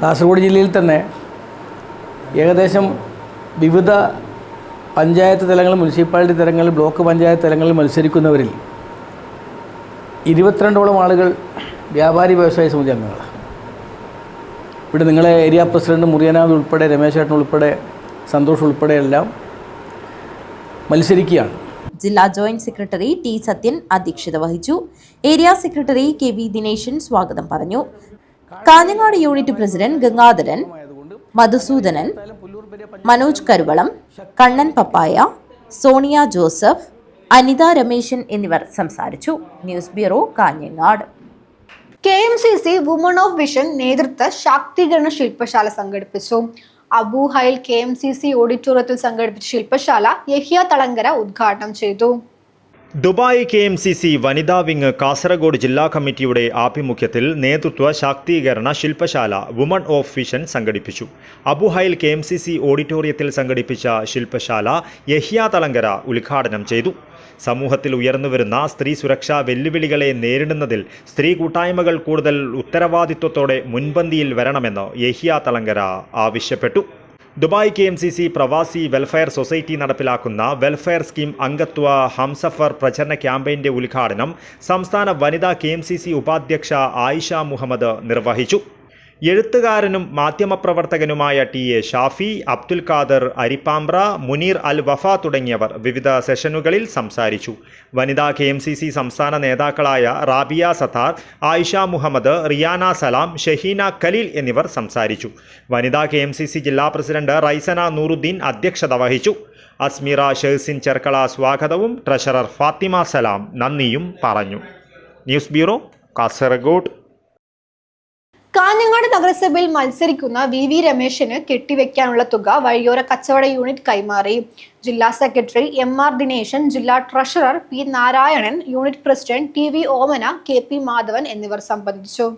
കാസർഗോഡ് ജില്ലയിൽ തന്നെ ഏകദേശം വിവിധ പഞ്ചായത്ത് തലങ്ങൾ, മുനിസിപ്പാലിറ്റി തലങ്ങൾ, ബ്ലോക്ക് പഞ്ചായത്ത് തലങ്ങളിൽ മത്സരിക്കുന്നവരിൽ 22ഓളം ആളുകൾ വ്യാപാരി വ്യവസായ സമിതി അംഗങ്ങളാണ്. ഇവിടെ നിങ്ങളെ ഏരിയ പ്രസിഡന്റ് മുറിയനാവി ഉൾപ്പെടെ, രമേശ് ചേട്ടൻ ഉൾപ്പെടെ, സന്തോഷ് ഉൾപ്പെടെ എല്ലാം മത്സരിക്കുകയാണ്. ജില്ലാ ജോയിന്റ് സെക്രട്ടറി T സത്യൻ അധ്യക്ഷത വഹിച്ചു. ഏരിയ സെക്രട്ടറി KV ദിനേശൻ സ്വാഗതം പറഞ്ഞു. കാഞ്ഞങ്ങാട് യൂണിറ്റ് പ്രസിഡന്റ് ഗംഗാധരൻ, മധുസൂദനൻ, മനോജ് കരുവളം, കണ്ണൻ പപ്പായ, സോണിയ ജോസഫ്, അനിത രമേശൻ എന്നിവർ സംസാരിച്ചു. News bureau Kanhangad. KMCC woman of vision നേതൃത്വ ശാക്തീകരണ ശില്പശാല സംഘടിപ്പിച്ചു. അബു ഹൈൽ KMCC ഓഡിറ്റോറിയത്തിൽ സംഘടിപ്പിച്ച ശില്പശാല യഹ്യ തളങ്കര ഉദ്ഘാടനം ചെയ്തു. ദുബായ് KMCC വനിതാ വിങ് കാസർഗോഡ് ജില്ലാ കമ്മിറ്റിയുടെ ആഭിമുഖ്യത്തിൽ നേതൃത്വ ശാക്തീകരണ ശില്പശാല വുമൺ ഓഫ് വിഷൻ സംഘടിപ്പിച്ചു. അബുഹൈൽ KMCC ഓഡിറ്റോറിയത്തിൽ സംഘടിപ്പിച്ച ശില്പശാല യഹ്യ തളങ്കര ഉദ്ഘാടനം ചെയ്തു. സമൂഹത്തിൽ ഉയർന്നുവരുന്ന സ്ത്രീ സുരക്ഷാ വെല്ലുവിളികളെ നേരിടുന്നതിൽ സ്ത്രീ കൂട്ടായ്മകൾ കൂടുതൽ ഉത്തരവാദിത്വത്തോടെ മുൻപന്തിയിൽ വരണമെന്ന് യഹ്യ തളങ്കര ആവശ്യപ്പെട്ടു. ദുബായ് KMCC പ്രവാസി വെൽഫെയർ സൊസൈറ്റി നടപ്പിലാക്കുന്ന വെൽഫെയർ സ്കീം അംഗത്വ ഹംസഫർ പ്രചരണ ക്യാമ്പയിന്റെ ഉദ്ഘാടനം സംസ്ഥാന വനിതാ KMCC ഉപാധ്യക്ഷ ആയിഷ മുഹമ്മദ് നിർവഹിച്ചു. എഴുത്തുകാരനും മാധ്യമപ്രവർത്തകനുമായ TA ഷാഫി, അബ്ദുൽ ഖാദർ അരിപ്പാമ്പ്ര, മുനീർ അൽ വഫ തുടങ്ങിയവർ വിവിധ സെഷനുകളിൽ സംസാരിച്ചു. വനിതാ KMCC സംസ്ഥാന നേതാക്കളായ റാബിയ സത്താർ, ആയിഷ മുഹമ്മദ്, റിയാന സലാം, ഷഹീന ഖലീൽ എന്നിവർ സംസാരിച്ചു. വനിതാ KMCC ജില്ലാ പ്രസിഡന്റ് റൈസന നൂറുദ്ദീൻ അധ്യക്ഷത വഹിച്ചു. അസ്മീറ ഷെഹ്സിൻ ചെർക്കള സ്വാഗതവും ട്രഷറർ ഫാത്തിമ സലാം നന്ദിയും പറഞ്ഞു. News bureau, Kasaragod. കാഞ്ഞങ്ങാട് നഗരസഭയിൽ മത്സരിക്കുന്ന VV രമേശിന് കെട്ടിവെക്കാനുള്ള തുക വഴിയോര കച്ചവട യൂണിറ്റ് കൈമാറി. ജില്ലാ സെക്രട്ടറി MR ദിനേശൻ, ജില്ലാ treasurer P Narayanan, unit president TV ഓമന, KP മാധവൻ എന്നിവർ സംബന്ധിച്ചു.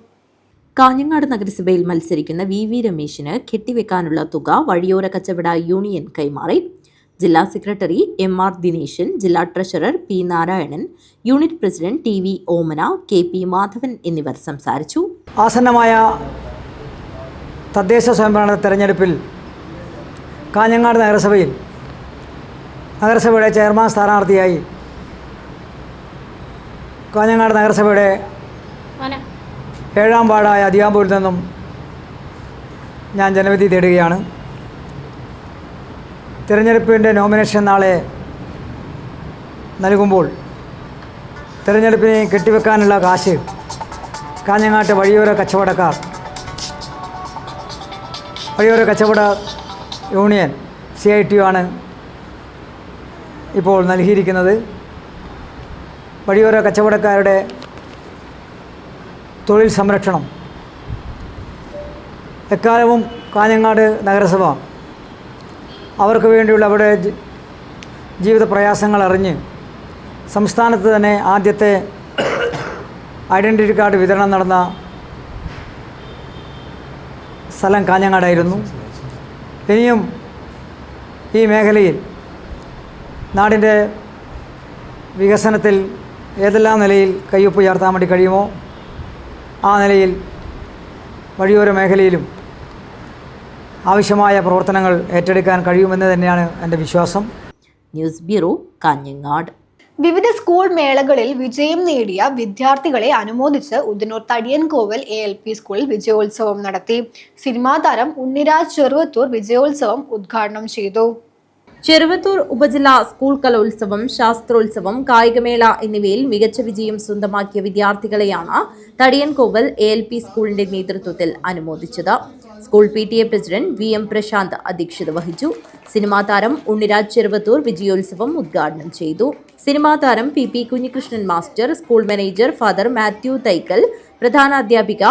കാഞ്ഞങ്ങാട് നഗരസഭയിൽ മത്സരിക്കുന്ന VV രമേശിന് കെട്ടിവെക്കാനുള്ള തുക വഴിയോര കച്ചവട യൂണിയൻ കൈമാറി. ജില്ലാ സെക്രട്ടറി MR ദിനേശൻ, ജില്ലാ treasurer P Narayanan, unit president TV ഓമന, KP മാധവൻ എന്നിവർ സംസാരിച്ചു. ആസന്നമായ തദ്ദേശ സ്വയംഭരണ തെരഞ്ഞെടുപ്പിൽ കാഞ്ഞങ്ങാട് നഗരസഭയിൽ നഗരസഭയുടെ ചെയർമാൻ സ്ഥാനാർത്ഥിയായി കാഞ്ഞങ്ങാട് നഗരസഭയുടെ 7ാം വാർഡായ അതിയാമ്പൂരിൽ നിന്നും ഞാൻ ജനവിധി തേടുകയാണ്. തിരഞ്ഞെടുപ്പിൻ്റെ നോമിനേഷൻ നാളെ നൽകുമ്പോൾ തിരഞ്ഞെടുപ്പിനെ കെട്ടിവെക്കാനുള്ള കാശ് കാഞ്ഞങ്ങാട്ട് വഴിയോര കച്ചവട യൂണിയൻ CITU ആണ് ഇപ്പോൾ നൽകിയിരിക്കുന്നത്. വഴിയോര കച്ചവടക്കാരുടെ തൊഴിൽ സംരക്ഷണം എക്കാലവും കാഞ്ഞങ്ങാട് നഗരസഭ അവർക്ക് വേണ്ടിയുള്ള അവരുടെ ജീവിത പ്രയാസങ്ങൾ അറിഞ്ഞ് സംസ്ഥാനത്ത് തന്നെ ആദ്യത്തെ ഐഡൻറ്റിറ്റി കാർഡ് വിതരണം നടന്ന സ്ഥലം കാഞ്ഞങ്ങാടായിരുന്നു. ഇനിയും ഈ മേഖലയിൽ നാടിൻ്റെ വികസനത്തിൽ ഏതെല്ലാം നിലയിൽ കയ്യൊപ്പ് ചേർത്താൻ വേണ്ടി കഴിയുമോ ആ നിലയിൽ വഴിയോര മേഖലയിലും ആവശ്യമായ പ്രവർത്തനങ്ങൾ ഏറ്റെടുക്കാൻ കഴിയുമെന്ന് തന്നെയാണ് എൻ്റെ വിശ്വാസം. News bureau, Kanhangad. വിവിധ സ്കൂൾ മേളകളിൽ വിജയം നേടിയ വിദ്യാർത്ഥികളെ അനുമോദിച്ച് ഉദനൂർ തടിയൻകോവിൽ ALP സ്കൂളിൽ വിജയോത്സവം നടത്തി. സിനിമാ താരം ഉണ്ണിരാജ് ചെറുവത്തൂർ വിജയോത്സവം ഉദ്ഘാടനം ചെയ്തു. ചെറുവത്തൂർ ഉപജില്ലാ സ്കൂൾ കലോത്സവം, ശാസ്ത്രോത്സവം, കായികമേള എന്നിവയിൽ മികച്ച വിജയം സ്വന്തമാക്കിയ വിദ്യാർത്ഥികളെയാണ് തടിയൻകോവിൽ ALP സ്കൂളിന്റെ നേതൃത്വത്തിൽ അനുമോദിച്ചത്. School PTA president VM Prashanth അധ്യക്ഷത വഹിച്ചു. സിനിമാ താരം ഉണ്ണിരാജ് ചെറുവത്തൂർ വിജയോത്സവം ഉദ്ഘാടനം ചെയ്തു. സിനിമാ താരം PP Kunhikrishnan master, school manager father Mathew Thaikkal, പ്രധാനാധ്യാപിക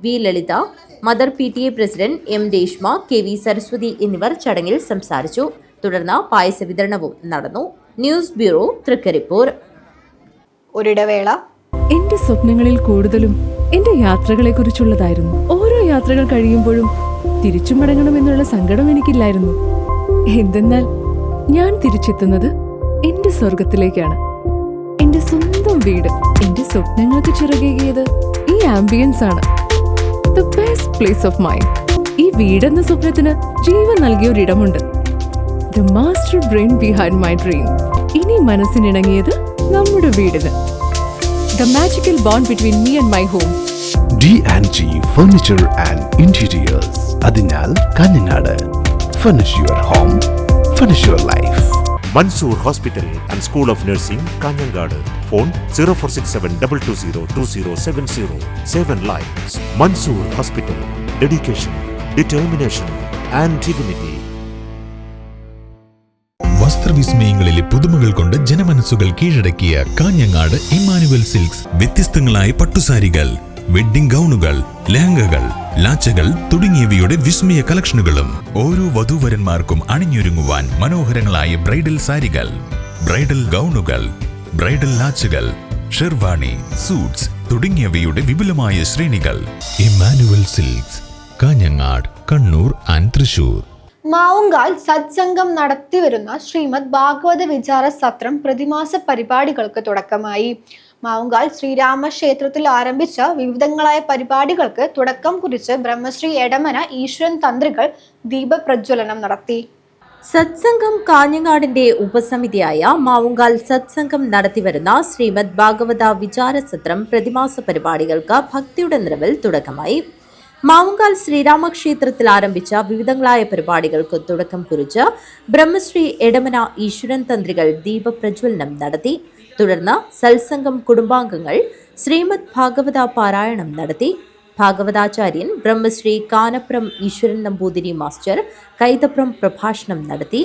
V Lalitha, mother PTA president M Reshma, KV Saraswathi എന്നിവർ ചടങ്ങിൽ സംസാരിച്ചു. തുടർന്ന് പായസ വിതരണവും നടന്നു. News bureau, Thrikaripur. ഒരിടവേള. എന്റെ സ്വപ്നങ്ങളിൽ കൂടുതലും എന്റെ യാത്രകളെ കുറിച്ചുള്ളതായിരുന്നു. ഓരോ യാത്രകൾ കഴിയുമ്പോഴും തിരിച്ചു മടങ്ങണമെന്നുള്ള സങ്കടം എനിക്കില്ലായിരുന്നു. എന്തെന്നാൽ ഞാൻ തിരിച്ചെത്തുന്നത് എന്റെ സ്വർഗത്തിലേക്കാണ്. എന്റെ സ്വന്തം വീട് എന്റെ സ്വപ്നങ്ങൾക്ക് ചിറകേകിയത് ഈ ആംബിയൻസ് ആണ്. The best place of mine. ഈ വീടെന്ന സ്വപ്നത്തിന് ജീവൻ നൽകിയ ഒരിടമുണ്ട്. The master brain behind my dream. ഇനി മനസ്സിനിണങ്ങിയത് നമ്മുടെ വീടിന്. The magical bond between me and my home. D&G Furniture and Interiors. അതിനാൽ Kanhangad. Furnish your home, furnish your life. Mansoor Hospital and School of Nursing, Kanyangad. Phone 0467220270. 7 lives. Mansoor Hospital. Dedication, determination and dignity. വസ്ത്രവിസ്മയങ്ങളിലെ പുതുമകൾ കൊണ്ട് ജനമനസ്സുകൾ കീഴടക്കിയ കാഞ്ഞങ്ങാട് ഇമ്മാനുവൽ സിൽക്സ്. വ്യത്യസ്തങ്ങളായ പട്ടുസാരികൾ, വെഡ്ഡിംഗ് ഗൗണുകൾ, ലെഹങ്കകൾ, ലാച്ചകൾ തുടങ്ങിയവയുടെ വിസ്മയ കളക്ഷനുകളും ഓരോ വധൂവരന്മാർക്കും അണിഞ്ഞൊരുങ്ങുവാൻ മനോഹരങ്ങളായ ബ്രൈഡൽ സാരികൾ, ബ്രൈഡൽ ഗൗണുകൾ, ബ്രൈഡൽ ലാച്ചകൾ, ഷെർവാണി, സൂട്ട്സ് തുടങ്ങിയവയുടെ വിപുലമായ ശ്രേണികൾ. Immanuel silks, Kanhangad, Kannur and Thrissur. Mavungal സത്സംഗം നടത്തിവരുന്ന ശ്രീമദ് ഭാഗവത വിചാര സത്രം പ്രതിമാസ പരിപാടികൾക്ക് തുടക്കമായി. മാവുങ്കാൽ ശ്രീരാമക്ഷേത്രത്തിൽ ആരംഭിച്ച വിവിധങ്ങളായ പരിപാടികൾക്ക് തുടക്കം കുറിച്ച് ബ്രഹ്മശ്രീ എടമന ഈശ്വരൻ തന്ത്രികൾ ദീപപ്രജ്വലനം നടത്തി. സത്സംഗം കാഞ്ഞങ്ങാടിന്റെ ഉപസമിതിയായ മാവുങ്കാൽ സത്സംഗം നടത്തിവരുന്ന ശ്രീമദ് ഭാഗവത വിചാരസത്രം പ്രതിമാസ പരിപാടികൾക്ക് ഭക്തിയുടെ നിറവിൽ തുടക്കമായി. മാവുങ്കാൽ ശ്രീരാമക്ഷേത്രത്തിൽ ആരംഭിച്ച വിവിധങ്ങളായ പരിപാടികൾക്ക് തുടക്കം കുറിച്ച് ബ്രഹ്മശ്രീ എടമന ഈശ്വരൻ തന്ത്രികൾ ദീപപ്രജ്വലനം നടത്തി. തുടർന്ന് സത്സംഗം കുടുംബാംഗങ്ങൾ ശ്രീമദ് ഭാഗവത പാരായണം നടത്തി. ഭാഗവതാചാര്യൻ ബ്രഹ്മശ്രീ കാനപ്രം ഈശ്വരൻ നമ്പൂതിരി മാസ്റ്റർ കൈതപ്രം പ്രഭാഷണം നടത്തി.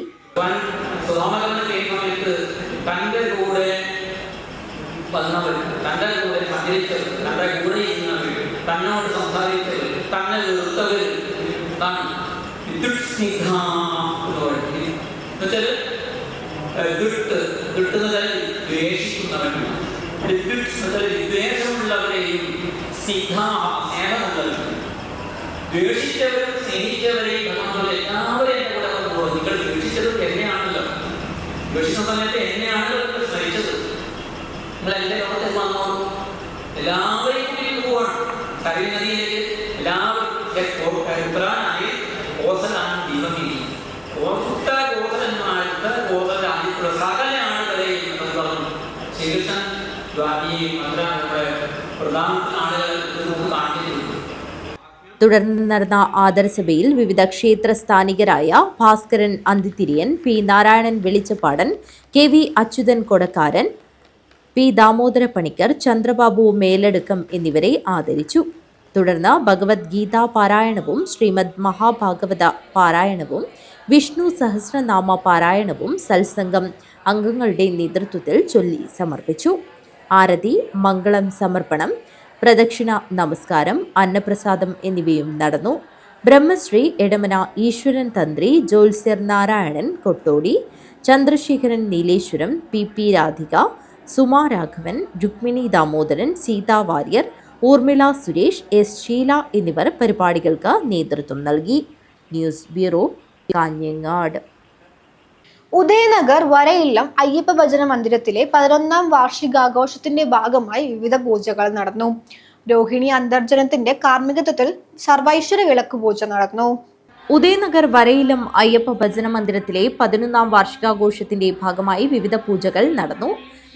തന്നോട് സംസാരിച്ചവർ, തന്നെ വെറുത്തവർ, ദ്വേഷമുള്ളവരെയും സ്നേഹമുള്ളവരും, ദ്വേഷിച്ചവരും സ്നേഹിച്ചവരെയും എല്ലാവരെയും കൂടെ വന്നു. നിങ്ങൾ ദ്വേഷിച്ചത് എന്നെയാണല്ലോ, ദ്വേഷിക്കുന്ന സമയത്ത് എന്നെയാണല്ലോ നിങ്ങൾ സ്മരിച്ചത്. നിങ്ങൾ എന്റെ ലോകത്തിൽ വന്നോ, എല്ലാവരെയും കൂടി പോവാണ് കരനദിയിലേക്ക്. എല്ലാവരും കോസലാണ് ദീപമിനി കോസ കോസന്മാർക്ക് കോസലായിട്ടുള്ള സകല ആളുകളെയും എന്ന് പറഞ്ഞു ശ്രീകൃഷ്ണൻ പ്രധാനപ്പെട്ട ആളുകൾ കാണിച്ചിട്ടുണ്ട്. തുടർന്ന് നടന്ന ആദരസഭയിൽ വിവിധ ക്ഷേത്ര സ്ഥാനികരായ Bhaskaran Anthithiriyan, P Narayanan Velichappadan, K V Achuthan Kodakkaran, P Damodara Panicker, Chandrababu Meladukkam എന്നിവരെ ആദരിച്ചു. തുടർന്ന് ഭഗവത്ഗീതാ പാരായണവും ശ്രീമദ് മഹാഭാഗവത പാരായണവും വിഷ്ണു സഹസ്രനാമ പാരായണവും സത്സംഗം അംഗങ്ങളുടെ നേതൃത്വത്തിൽ ചൊല്ലി സമർപ്പിച്ചു. ആരതി, മംഗളം സമർപ്പണം, പ്രദക്ഷിണ നമസ്കാരം, അന്നപ്രസാദം എന്നിവയും നടന്നു. ബ്രഹ്മശ്രീ എടമന ഈശ്വരൻ തന്ത്രി ജ്യോത്സ്യർ Narayanan Kottodi, Chandrasekharan Nileshwaram, P P Radhika, Suma Raghavan, Rukmini Damodaran, Seetha Warrier, Urmila Suresh, S Sheela എന്നിവർ പരിപാടികൾക്ക് നേതൃത്വം നൽകി. News bureau, Kanhangad. ഉദയനഗർ വരയില്ലം അയ്യപ്പ ഭജന മന്ദിരത്തിലെ 11ാം വാർഷികാഘോഷത്തിന്റെ ഭാഗമായി വിവിധ പൂജകൾ നടന്നു. രോഹിണി അന്തർജനത്തിന്റെ കാർമ്മികത്വത്തിൽ സർവൈശ്വര വിളക്ക് പൂജ നടന്നു. ഉദയനഗർ വരയില്ലം അയ്യപ്പ ഭജന മന്ദിരത്തിലെ 11ാം വാർഷികാഘോഷത്തിന്റെ ഭാഗമായി വിവിധ പൂജകൾ നടന്നു.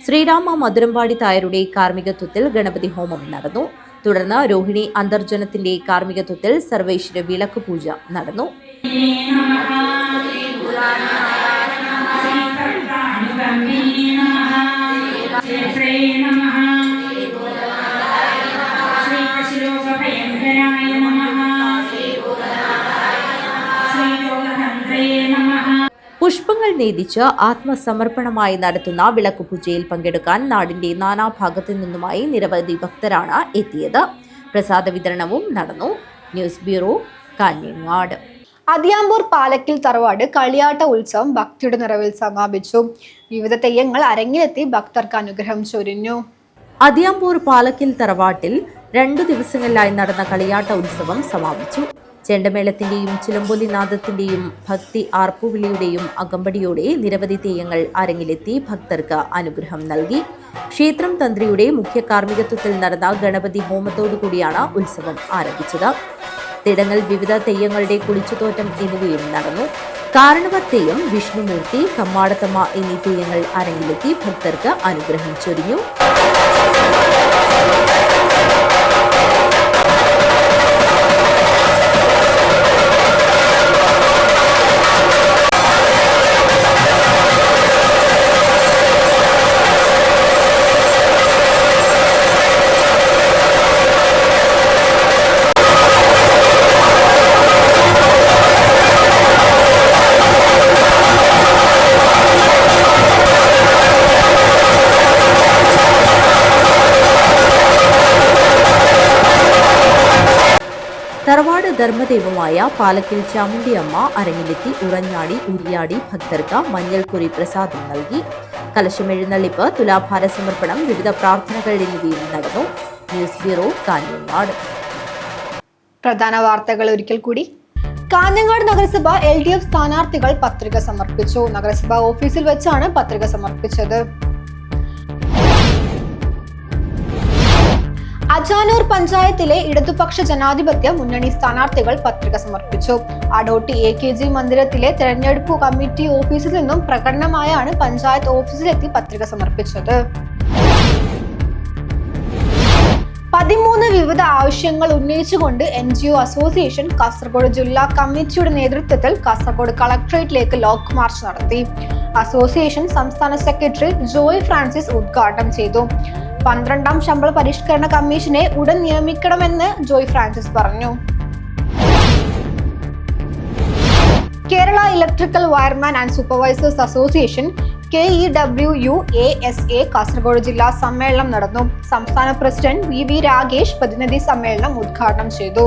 ശ്രീരാമ മധുരമ്പാടി തായരുടെ കാർമ്മികത്വത്തിൽ ഗണപതി ഹോമം നടന്നു. തുടർന്ന് രോഹിണി അന്തർജനത്തിന്റെ കാർമ്മികത്വത്തിൽ സർവൈശ്വര വിളക്ക് പൂജ നടന്നു. പുഷ്പങ്ങൾ നേദിച്ച് ആത്മസമർപ്പണമായി നടത്തുന്ന വിളക്കുപൂജയിൽ പങ്കെടുക്കാൻ നാടിന്റെ നാനാഭാഗത്തു നിന്നുമായി നിരവധി ഭക്തരാണ് എത്തിയത്. പ്രസാദ വിതരണവും നടന്നു. News bureau, Kanhangad. അതിയാമ്പൂർ പാലക്കിൽ തറവാട് കളിയാട്ട ഉത്സവം ഭക്തിയുടെ നിറവിൽ സമാപിച്ചു. വിവിധ തെയ്യങ്ങൾ അരങ്ങിലെത്തി ഭക്തർക്ക് അനുഗ്രഹം ചൊരിഞ്ഞു. അതിയാമ്പൂർ പാലക്കിൽ തറവാട്ടിൽ 2 ദിവസങ്ങളിലായി നടന്ന കളിയാട്ട ഉത്സവം സമാപിച്ചു. ചെണ്ടമേളത്തിന്റെയും ചിലമ്പൊലിനാദത്തിന്റെയും ഭക്തി ആർപ്പുവിളിയുടെയും അകമ്പടിയോടെ നിരവധി തെയ്യങ്ങൾ അരങ്ങിലെത്തി ഭക്തർക്ക് അനുഗ്രഹം നൽകി. ക്ഷേത്രം തന്ത്രിയുടെ മുഖ്യ കാർമ്മികത്വത്തിൽ നടന്ന ഗണപതി ഹോമത്തോടുകൂടിയാണ് ഉത്സവം ആരംഭിച്ചത്. തിടങ്ങൽ, വിവിധ തെയ്യങ്ങളുടെ കുളിച്ചുതോറ്റം എന്നിവയും നടന്നു. കാരണവർ തെയ്യം, വിഷ്ണുമൂർത്തി, കമ്മാടത്തമ്മ എന്നീ തെയ്യങ്ങൾ അരങ്ങിലെത്തി ഭക്തർക്ക് അനുഗ്രഹം ചൊരിഞ്ഞു. ധർമ്മദേവമായ പാലക്കിൽ ചാമുണ്ടിയമ്മ അരങ്ങിലെത്തി ഉറഞ്ഞാടി ഉരിയാടി ഭക്തർക്ക് മഞ്ഞൾക്കുറി പ്രസാദം നൽകി. കലശമെഴുന്നള്ളിപ്പ്, തുലാഭാര സമർപ്പണം, വിവിധ പ്രാർത്ഥനകൾ എന്നിവയും നടന്നു. News bureau, Kanhangad. പ്രധാന വാർത്തകൾ ഒരിക്കൽ കൂടി. കാഞ്ഞങ്ങാട് നഗരസഭ LDF സ്ഥാനാർത്ഥികൾ പത്രിക സമർപ്പിച്ചു. നഗരസഭ ഓഫീസിൽ വെച്ചാണ് പത്രിക സമർപ്പിച്ചത്. അജാനൂർ പഞ്ചായത്തിലെ ഇടതുപക്ഷ ജനാധിപത്യ മുന്നണി സ്ഥാനാർത്ഥികൾ പത്രിക സമർപ്പിച്ചു. അടോട്ടി AKG മന്ദിരത്തിലെ തെരഞ്ഞെടുപ്പ് കമ്മിറ്റി ഓഫീസിൽ നിന്നും പ്രകടനമായാണ് പഞ്ചായത്ത് ഓഫീസിലെത്തി പത്രിക സമർപ്പിച്ചത്. 13 വിവിധ ആവശ്യങ്ങൾ ഉന്നയിച്ചുകൊണ്ട് NGO അസോസിയേഷൻ കാസർഗോഡ് ജില്ലാ കമ്മിറ്റിയുടെ നേതൃത്വത്തിൽ കാസർഗോഡ് കളക്ടറേറ്റിലേക്ക് ലോങ് മാർച്ച് നടത്തി. അസോസിയേഷൻ സംസ്ഥാന സെക്രട്ടറി ജോയ് ഫ്രാൻസിസ് ഉദ്ഘാടനം ചെയ്തു. 12ാം ശമ്പള പരിഷ്കരണ കമ്മീഷനെ ഉടൻ നിയമിക്കണമെന്ന് ജോയ് ഫ്രാൻസിസ് പറഞ്ഞു. Kerala electrical wireman and supervisors association KEWU-ASA Kasaragod ജില്ലാ സമ്മേളനം നടന്നു. സംസ്ഥാന പ്രസിഡന്റ് VV രാഗേഷ് പ്രതിനിധി സമ്മേളനം ഉദ്ഘാടനം ചെയ്തു.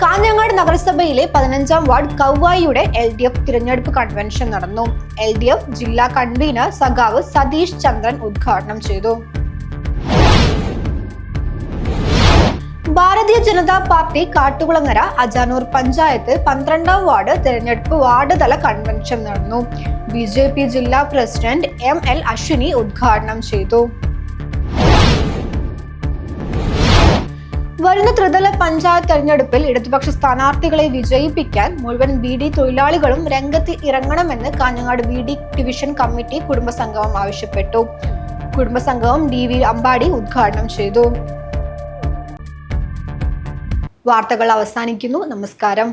കാഞ്ഞങ്ങാട് നഗരസഭയിലെ 15ാം വാർഡ് കൗവായിയുടെ LDF തിരഞ്ഞെടുപ്പ് കൺവെൻഷൻ നടന്നു. LDF ജില്ലാ കൺവീനർ സഖാവ് സതീഷ് ചന്ദ്രൻ ഉദ്ഘാടനം ചെയ്തു. ഭാരതീയ ജനതാ പാർട്ടി കാട്ടുകുളങ്ങര അജാനൂർ പഞ്ചായത്ത് 12ാം വാർഡ് തിരഞ്ഞെടുപ്പ് വാർഡ് തല കൺവെൻഷൻ നടന്നു. BJP ജില്ലാ പ്രസിഡന്റ് ML അശ്വിനി ഉദ്ഘാടനം ചെയ്തു. വരുന്ന ത്രിതല പഞ്ചായത്ത് തെരഞ്ഞെടുപ്പിൽ ഇടതുപക്ഷ സ്ഥാനാർത്ഥികളെ വിജയിപ്പിക്കാൻ മുഴുവൻ BD തൊഴിലാളികളും രംഗത്ത് ഇറങ്ങണമെന്ന് കാഞ്ഞങ്ങാട് BD ഡിവിഷൻ കമ്മിറ്റി കുടുംബസംഗമം ആവശ്യപ്പെട്ടു. കുടുംബസംഗമം DV അമ്പാടി ഉദ്ഘാടനം ചെയ്തു. വാർത്തകൾ അവസാനിക്കുന്നു. നമസ്കാരം.